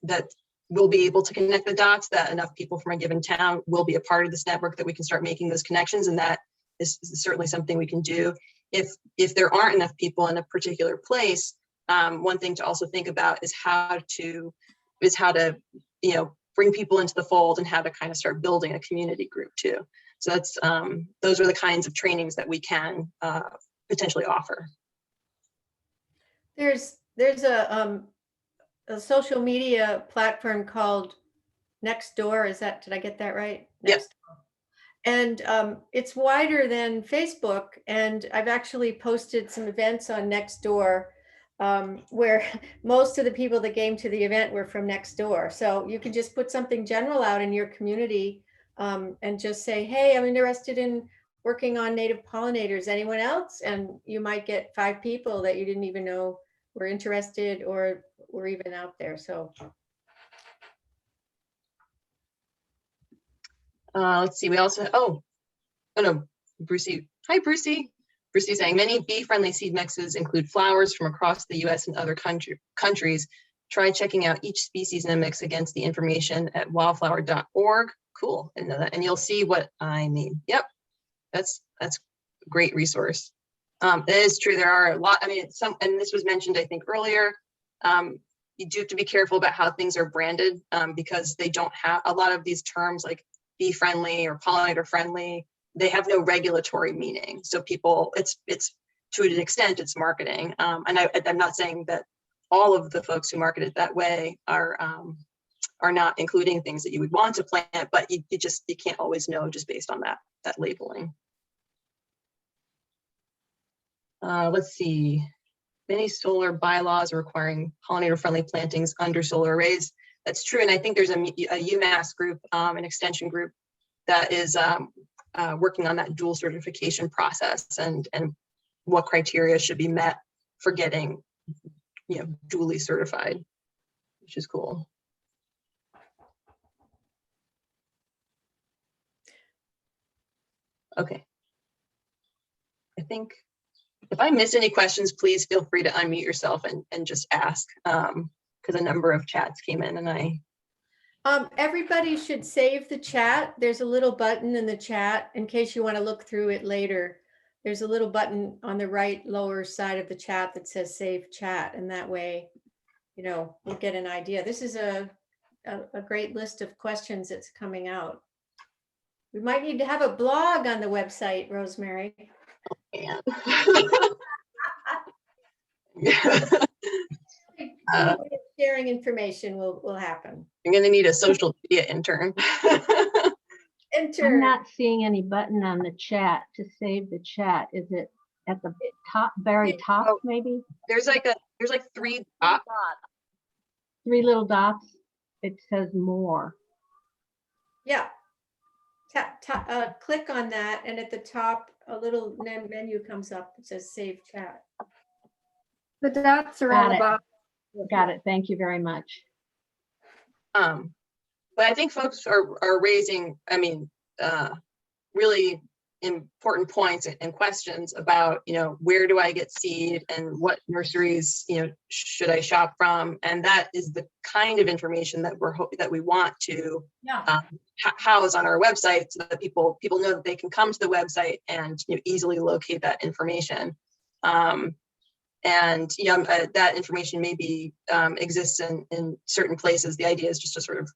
that we'll be able to connect the dots, that enough people from a given town will be a part of this network, that we can start making those connections. And that is certainly something we can do. If there aren't enough people in a particular place, one thing to also think about is how to bring people into the fold and how to kind of start building a community group too. So that's those are the kinds of trainings that we can potentially offer. There's a social media platform called Nextdoor. Did I get that right? Yes. And it's wider than Facebook. And I've actually posted some events on Nextdoor where most of the people that came to the event were from Nextdoor. So you can just put something general out in your community and just say, hey, I'm interested in working on native pollinators. Anyone else? And you might get 5 people that you didn't even know were interested or were even out there. So let's see, we also, oh no, Brucey. Hi, Brucey. Brucey saying many bee-friendly seed mixes include flowers from across the US and other countries. Try checking out each species in a mix against the information at wildflower.org. Cool, I know that. And you'll see what I mean. Yep, that's a great resource. It is true, there are a lot, and this was mentioned, I think, earlier. You do have to be careful about how things are branded because they don't have a lot of these terms like bee friendly or pollinator friendly. They have no regulatory meaning. So people, it's to an extent, it's marketing. And I'm not saying that all of the folks who market it that way are not including things that you would want to plant, but you can't always know just based on that labeling. Let's see. Many solar bylaws are requiring pollinator-friendly plantings under solar arrays. That's true, and I think there's a UMass group, an extension group, that is working on that dual certification process and what criteria should be met for getting, duly certified, which is cool. Okay. I think if I miss any questions, please feel free to unmute yourself and just ask, because a number of chats came in and everybody should save the chat. There's a little button in the chat in case you want to look through it later. There's a little button on the right lower side of the chat that says save chat. And that way, we'll get an idea. This is a great list of questions that's coming out. We might need to have a blog on the website, Rosemary. yeah. Sharing information will happen. You're going to need a social media intern. I'm not seeing any button on the chat to save the chat. Is it at the top, very top, maybe? There's like 3 dots. 3 little dots. It says more. Yeah. Click on that, and at the top, a little menu comes up that says Save Chat. The dots are on the bottom. Got it. Thank you very much. But I think folks are raising, really important points and questions about, where do I get seed and what nurseries, should I shop from? And that is the kind of information that we want to house on our website, so that people know that they can come to the website and easily locate that information. That information maybe exists in certain places. The idea is just to sort of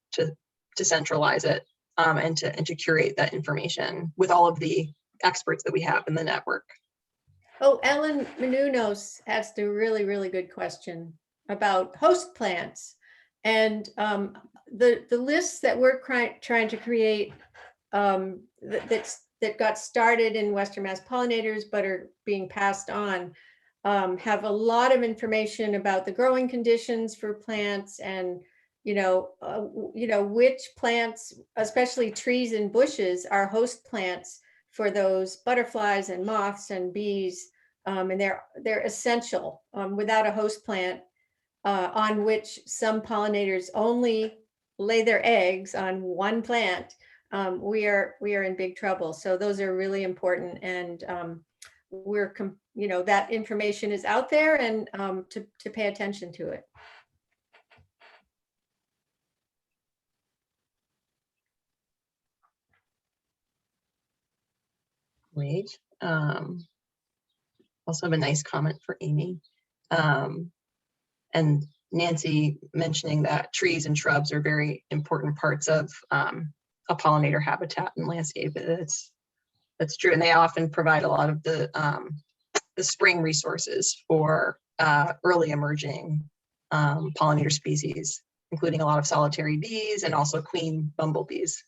to centralize it and to curate that information with all of the experts that we have in the network. Oh, Ellen Menunos asked a really, really good question about host plants. And the lists that we're trying to create that got started in Western Mass Pollinators but are being passed on have a lot of information about the growing conditions for plants and which plants, especially trees and bushes, are host plants for those butterflies and moths and bees, and they're essential. Without a host plant on which some pollinators only lay their eggs on one plant, we are in big trouble. So those are really important, and that information is out there, and to pay attention to it. Great. Also have a nice comment for Amy. And Nancy mentioning that trees and shrubs are very important parts of a pollinator habitat and landscape. That's true, and they often provide a lot of the spring resources for early emerging pollinator species, including a lot of solitary bees and also queen bumblebees.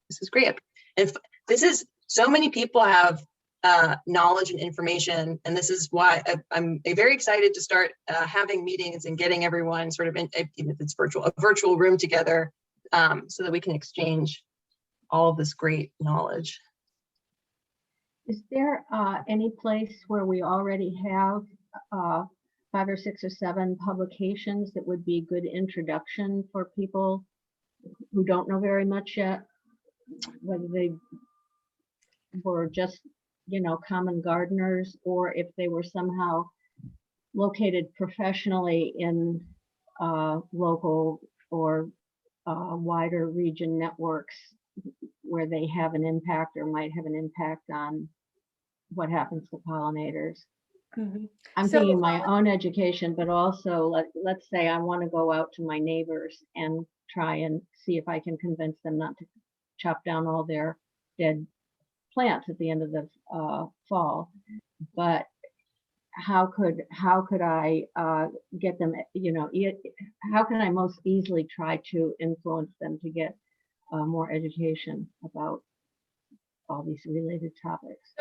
This is great. And this is, so many people have knowledge and information, and this is why I'm very excited to start having meetings and getting everyone sort of in, even if it's virtual, a virtual room together, so that we can exchange all of this great knowledge. Is there any place where we already have 5 or 6 or 7 publications that would be a good introduction for people who don't know very much yet, whether they were just, common gardeners, or if they were somehow located professionally in local or wider region networks where they have an impact or might have an impact on what happens to pollinators? Mm-hmm. I'm thinking my own education, but also let's say I want to go out to my neighbors and try and see if I can convince them not to chop down all their dead plants at the end of the fall. But how could I get them, how can I most easily try to influence them to get more education about all these related topics?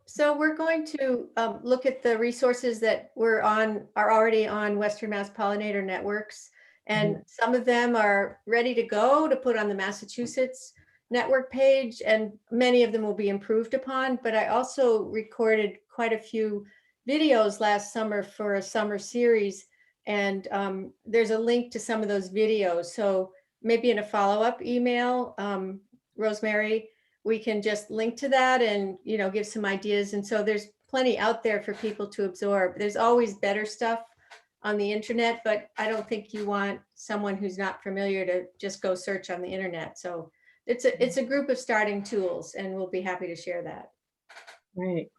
So we're going to look at the resources that are already on Western Mass Pollinator networks, and some of them are ready to go to put on the Massachusetts network page, and many of them will be improved upon. But I also recorded quite a few videos last summer for a summer series, and there's a link to some of those videos. So maybe in a follow-up email, Rosemary, we can just link to that and give some ideas. And so there's plenty out there for people to absorb. There's always better stuff on the internet, but I don't think you want someone who's not familiar to just go search on the internet. So it's a group of starting tools, and we'll be happy to share that. Right.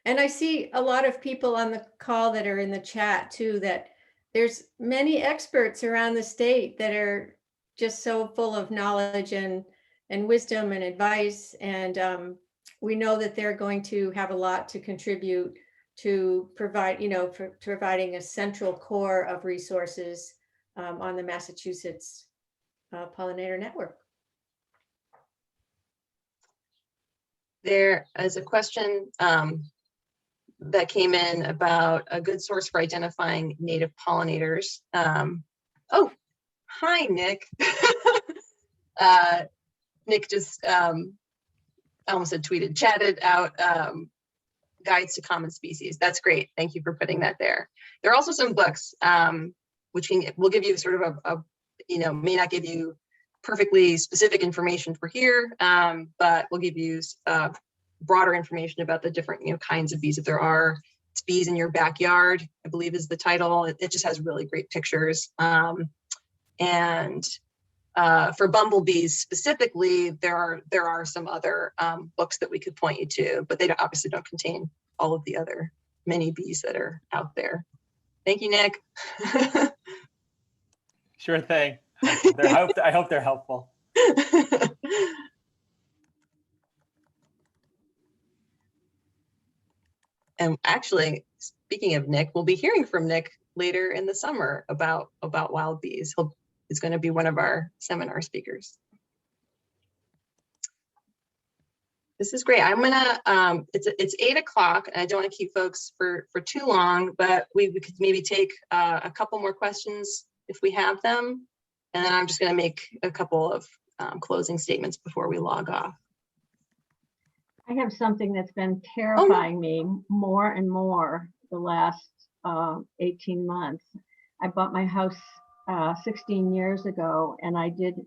And I see a lot of people on the call that are in the chat too, that there's many experts around the state that are just so full of knowledge and wisdom and advice. And we know that they're going to have a lot to contribute to provide, for providing a central core of resources on the Massachusetts Pollinator Network. There is a question that came in about a good source for identifying native pollinators. Oh, hi, Nick. Nick just, I almost said tweeted, chatted out guides to common species. That's great. Thank you for putting that there. There are also some books which will give you sort of a may not give you perfectly specific information for here, but will give you broader information about the different kinds of bees. If there are, it's Bees in Your Backyard, I believe is the title. It just has really great pictures. And for bumblebees specifically, there are some other books that we could point you to, but they obviously don't contain all of the other many bees that are out there. Thank you, Nick. Sure thing. I hope they're helpful. And actually, speaking of Nick, we'll be hearing from Nick later in the summer about wild bees. He's going to be one of our seminar speakers. This is great. I'm gonna, it's 8 o'clock, and I don't want to keep folks for too long, but we could maybe take a couple more questions if we have them. And then I'm just going to make a couple of closing statements before we log off. I have something that's been terrifying me more and more the last 18 months. I bought my house 16 years ago, and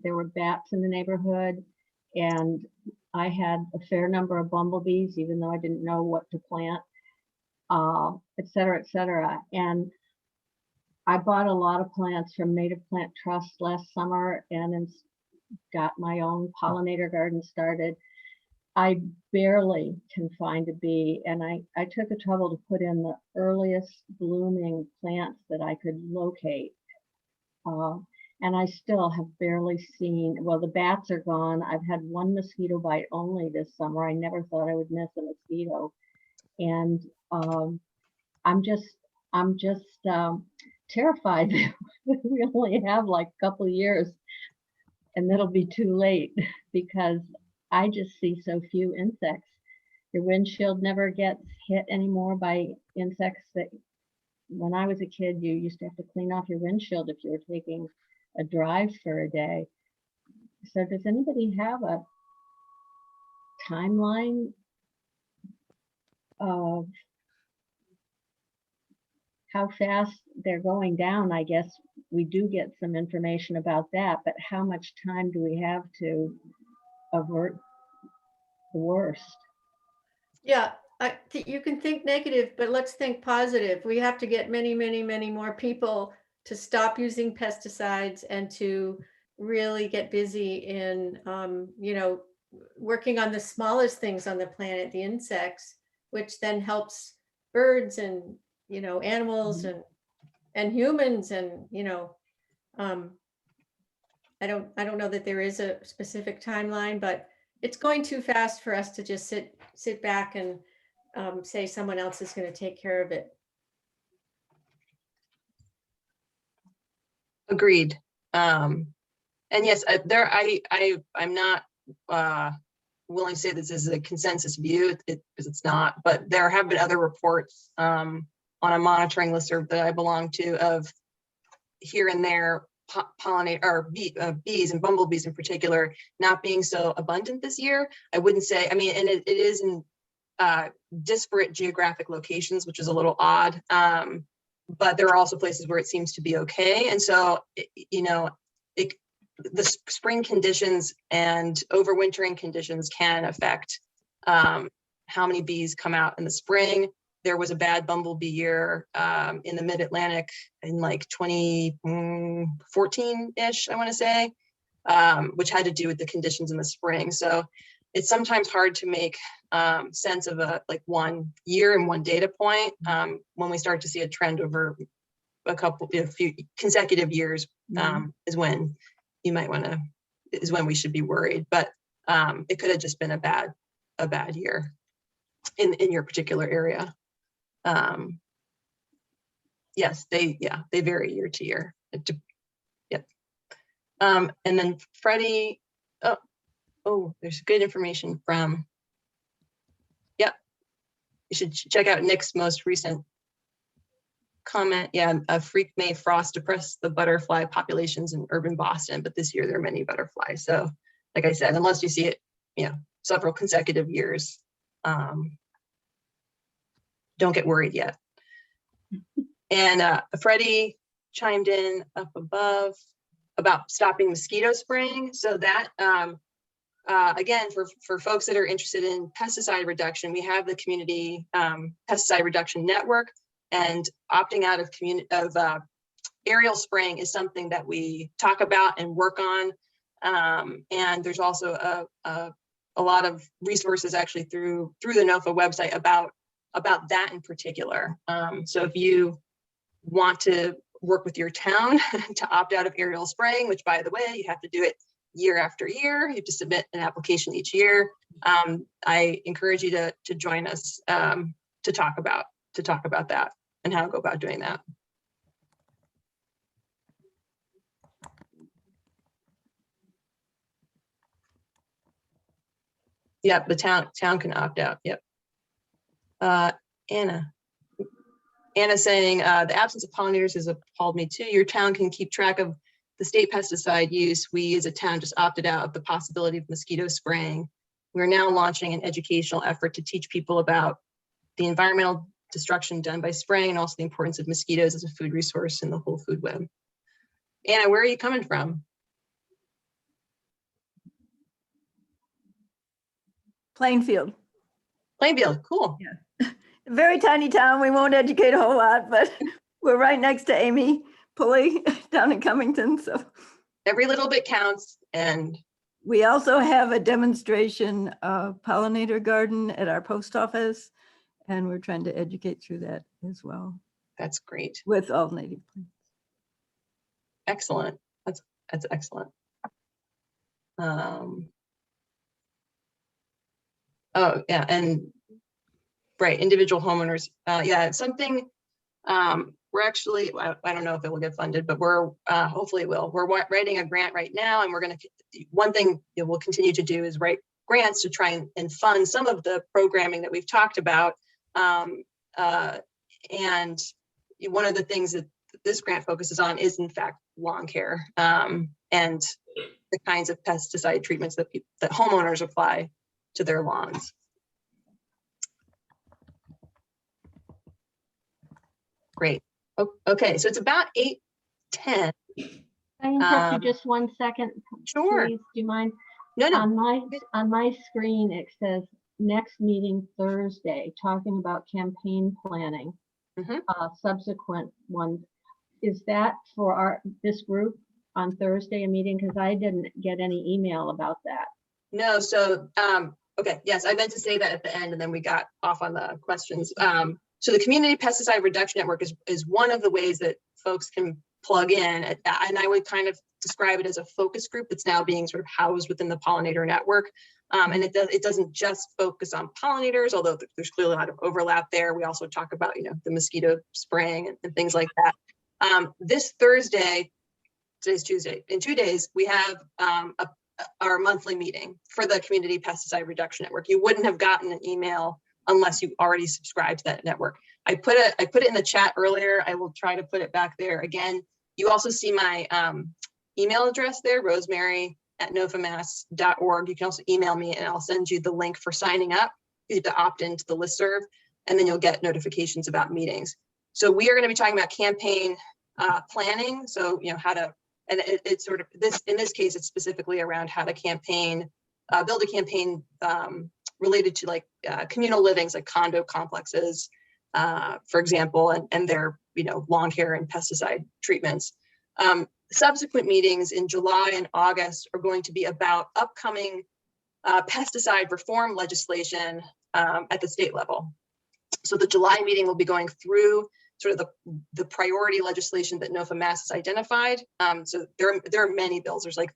there were bats in the neighborhood, and I had a fair number of bumblebees, even though I didn't know what to plant, et cetera, et cetera. And I bought a lot of plants from Native Plant Trust last summer and got my own pollinator garden started. I barely can find a bee, and I took the trouble to put in the earliest blooming plants that I could locate. And I still have barely seen, well, the bats are gone. I've had one mosquito bite only this summer. I never thought I would miss a mosquito. And I'm just terrified that we only have like a couple of years and that'll be too late, because I just see so few insects. Your windshield never gets hit anymore by insects. That when I was a kid, you used to have to clean off your windshield if you were taking a drive for a day. So does anybody have a timeline of how fast they're going down? I guess we do get some information about that, but how much time do we have to avert the worst? Yeah, you can think negative, but let's think positive. We have to get many, many, many more people to stop using pesticides and to really get busy in, working on the smallest things on the planet, the insects, which then helps birds and, animals and humans. And, I don't know that there is a specific timeline, but it's going too fast for us to just sit back and say someone else is going to take care of it. Agreed. And yes, I'm not willing to say this is a consensus view, because it's not, but there have been other reports on a monitoring listserv that I belong to of here and there bees and bumblebees in particular not being so abundant this year. I wouldn't say, and it is in disparate geographic locations, which is a little odd. But there are also places where it seems to be okay. And so, the spring conditions and overwintering conditions can affect how many bees come out in the spring. There was a bad bumblebee year in the mid-Atlantic in like 2014-ish, I want to say, which had to do with the conditions in the spring. So it's sometimes hard to make sense of one year and one data point. When we start to see a trend over a few consecutive years, is when you might want to, is when we should be worried. But it could have just been a bad year in your particular area. Yes, they vary year to year. Yep. And then Freddie, oh, there's good information from, yep. You should check out Nick's most recent comment. Yeah, a freak May frost depressed the butterfly populations in urban Boston, but this year there are many butterflies. So like I said, unless you see it, several consecutive years, don't get worried yet. And Freddie chimed in up above about stopping mosquito spraying. So that, again, for folks that are interested in pesticide reduction, we have the community pesticide reduction network, and opting out of aerial spraying is something that we talk about and work on. And there's also a lot of resources actually through the NOFA website about that in particular. So if you want to work with your town to opt out of aerial spraying, which by the way, you have to do it year after year, you have to submit an application each year. I encourage you to join us to talk about that and how to go about doing that. Yep, the town can opt out. Yep. Anna saying the absence of pollinators has appalled me too. Your town can keep track of the state pesticide use. We as a town just opted out of the possibility of mosquito spraying. We're now launching an educational effort to teach people about the environmental destruction done by spraying, and also the importance of mosquitoes as a food resource in the whole food web. Anna, where are you coming from? Plainfield. Plainfield, cool. Very tiny town. We won't educate a whole lot, but we're right next to Amy Pulley down in Cummington. So Every little bit counts. And we also have a demonstration pollinator garden at our post office, and we're trying to educate through that as well that's great. with all native plants. Excellent. That's excellent. Oh yeah, and right, individual homeowners. Yeah, it's something we're actually, I don't know if it will get funded, but we're hopefully it will. We're writing a grant right now, and we're going to, one thing that we'll continue to do is write grants to try and fund some of the programming that we've talked about. And one of the things that this grant focuses on is in fact lawn care, and the kinds of pesticide treatments that homeowners apply to their lawns. Great. Okay, so it's about 8:10. Can I interrupt you just 1 second? Sure. Please, do you mind? No. On my screen, it says next meeting Thursday, talking about campaign planning. Subsequent one. Is that for this group on Thursday a meeting? Because I didn't get any email about that. No, so okay, yes, I meant to say that at the end, and then we got off on the questions. So the Community Pesticide Reduction Network is one of the ways that folks can plug in, and I would kind of describe it as a focus group that's now being sort of housed within the Pollinator network. And it doesn't just focus on pollinators, although there's clearly a lot of overlap there. We also talk about, you know, the mosquito spraying and things like that. This Thursday, today's Tuesday, in 2 days, we have our monthly meeting for the Community Pesticide Reduction Network. You wouldn't have gotten an email unless you already subscribe to that network. I put it in the chat earlier. I will try to put it back there again. You also see my email address there, rosemary@nofamass.org. You can also email me and I'll send you the link for signing up. You have to opt into the listserv, and then you'll get notifications about meetings. So we are going to be talking about campaign planning. So, you know, how to, and it's sort of this, in this case, it's specifically around how to campaign, build a campaign related to like communal livings, like condo complexes, for example, and their, you know, lawn care and pesticide treatments. Subsequent meetings in July and August are going to be about upcoming pesticide reform legislation at the state level. So the July meeting will be going through sort of the priority legislation that NOFA-MAS has identified. So there are many bills. There's like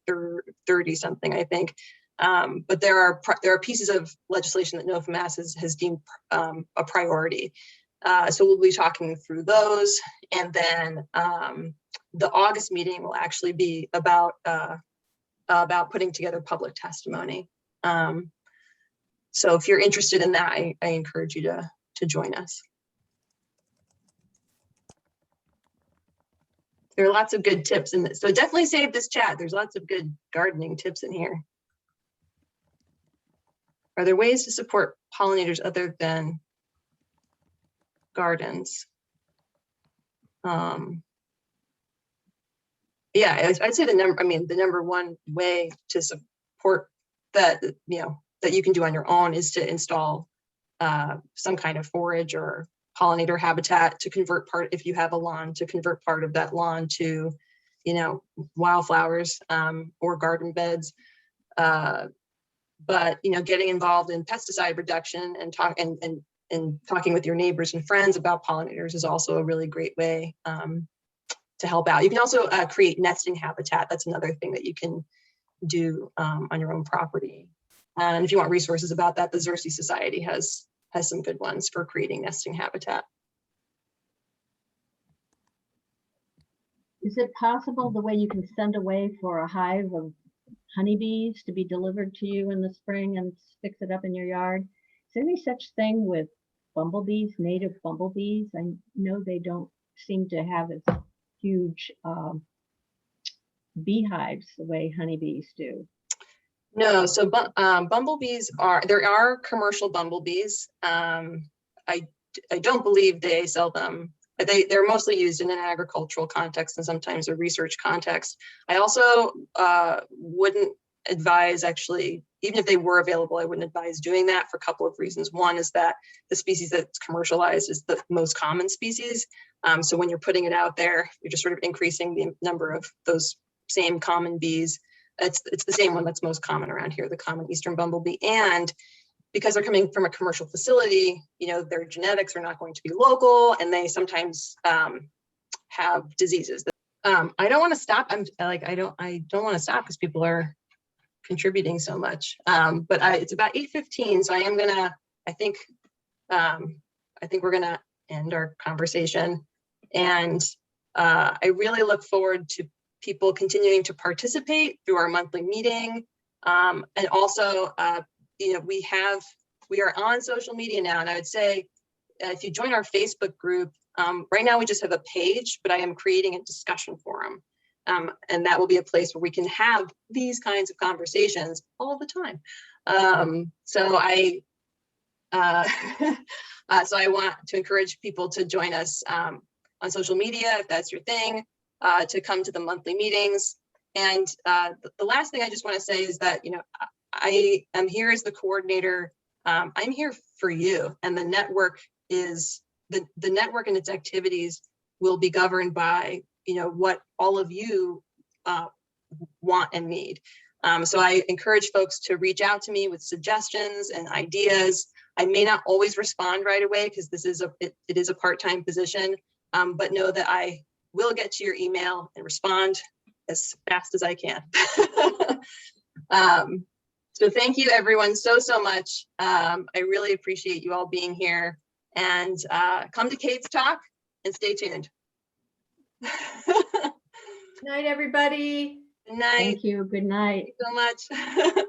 30 something, I think. But there are pieces of legislation that NOFA-MAS has deemed a priority. So we'll be talking through those, and then the August meeting will actually be about putting together public testimony. So if you're interested in that, I encourage you to join us. There are lots of good tips in this, so definitely save this chat. There's lots of good gardening tips in here. Are there ways to support pollinators other than gardens? Yeah, I'd say the number one way to support that, you know, that you can do on your own is to install some kind of forage or pollinator habitat to convert part, if you have a lawn, to convert part of that lawn to, you know, wildflowers or garden beds. But, you know, getting involved in pesticide reduction and talking with your neighbors and friends about pollinators is also a really great way to help out. You can also create nesting habitat. That's another thing that you can do on your own property. And if you want resources about that, the Xerces Society has some good ones for creating nesting habitat. Is it possible the way you can send away for a hive of honeybees to be delivered to you in the spring and fix it up in your yard? Is there any such thing with bumblebees, native bumblebees? I know they don't seem to have as huge beehives the way honeybees do. No, so bumblebees there are commercial bumblebees. I don't believe they sell them. They're mostly used in an agricultural context and sometimes a research context. I also wouldn't advise, actually, even if they were available, I wouldn't advise doing that for a couple of reasons. One is that the species that's commercialized is the most common species. So when you're putting it out there, you're just sort of increasing the number of those same common bees. It's the same one that's most common around here, the common eastern bumblebee. And because they're coming from a commercial facility, you know, their genetics are not going to be local, and they sometimes have diseases. I don't want to stop. I don't want to stop because people are contributing so much. But it's about 8:15, so I am gonna. I think we're gonna end our conversation, and I really look forward to people continuing to participate through our monthly meeting, and also. You know, we are on social media now, and I would say if you join our Facebook group, right now we just have a page, but I am creating a discussion forum, and that will be a place where we can have these kinds of conversations all the time. So I want to encourage people to join us on social media if that's your thing, to come to the monthly meetings. And the last thing I just want to say is that, you know, I am here as the coordinator. I'm here for you, and the network is the network and its activities will be governed by, you know, what all of you want and need. So I encourage folks to reach out to me with suggestions and ideas. I may not always respond right away because this is it is a part-time position, but know that I will get to your email and respond as fast as I can. So thank you everyone so much. I really appreciate you all being here, and come to Kate's talk and stay tuned. Night, everybody. Good night. Thank you. Good night. Thank you so much.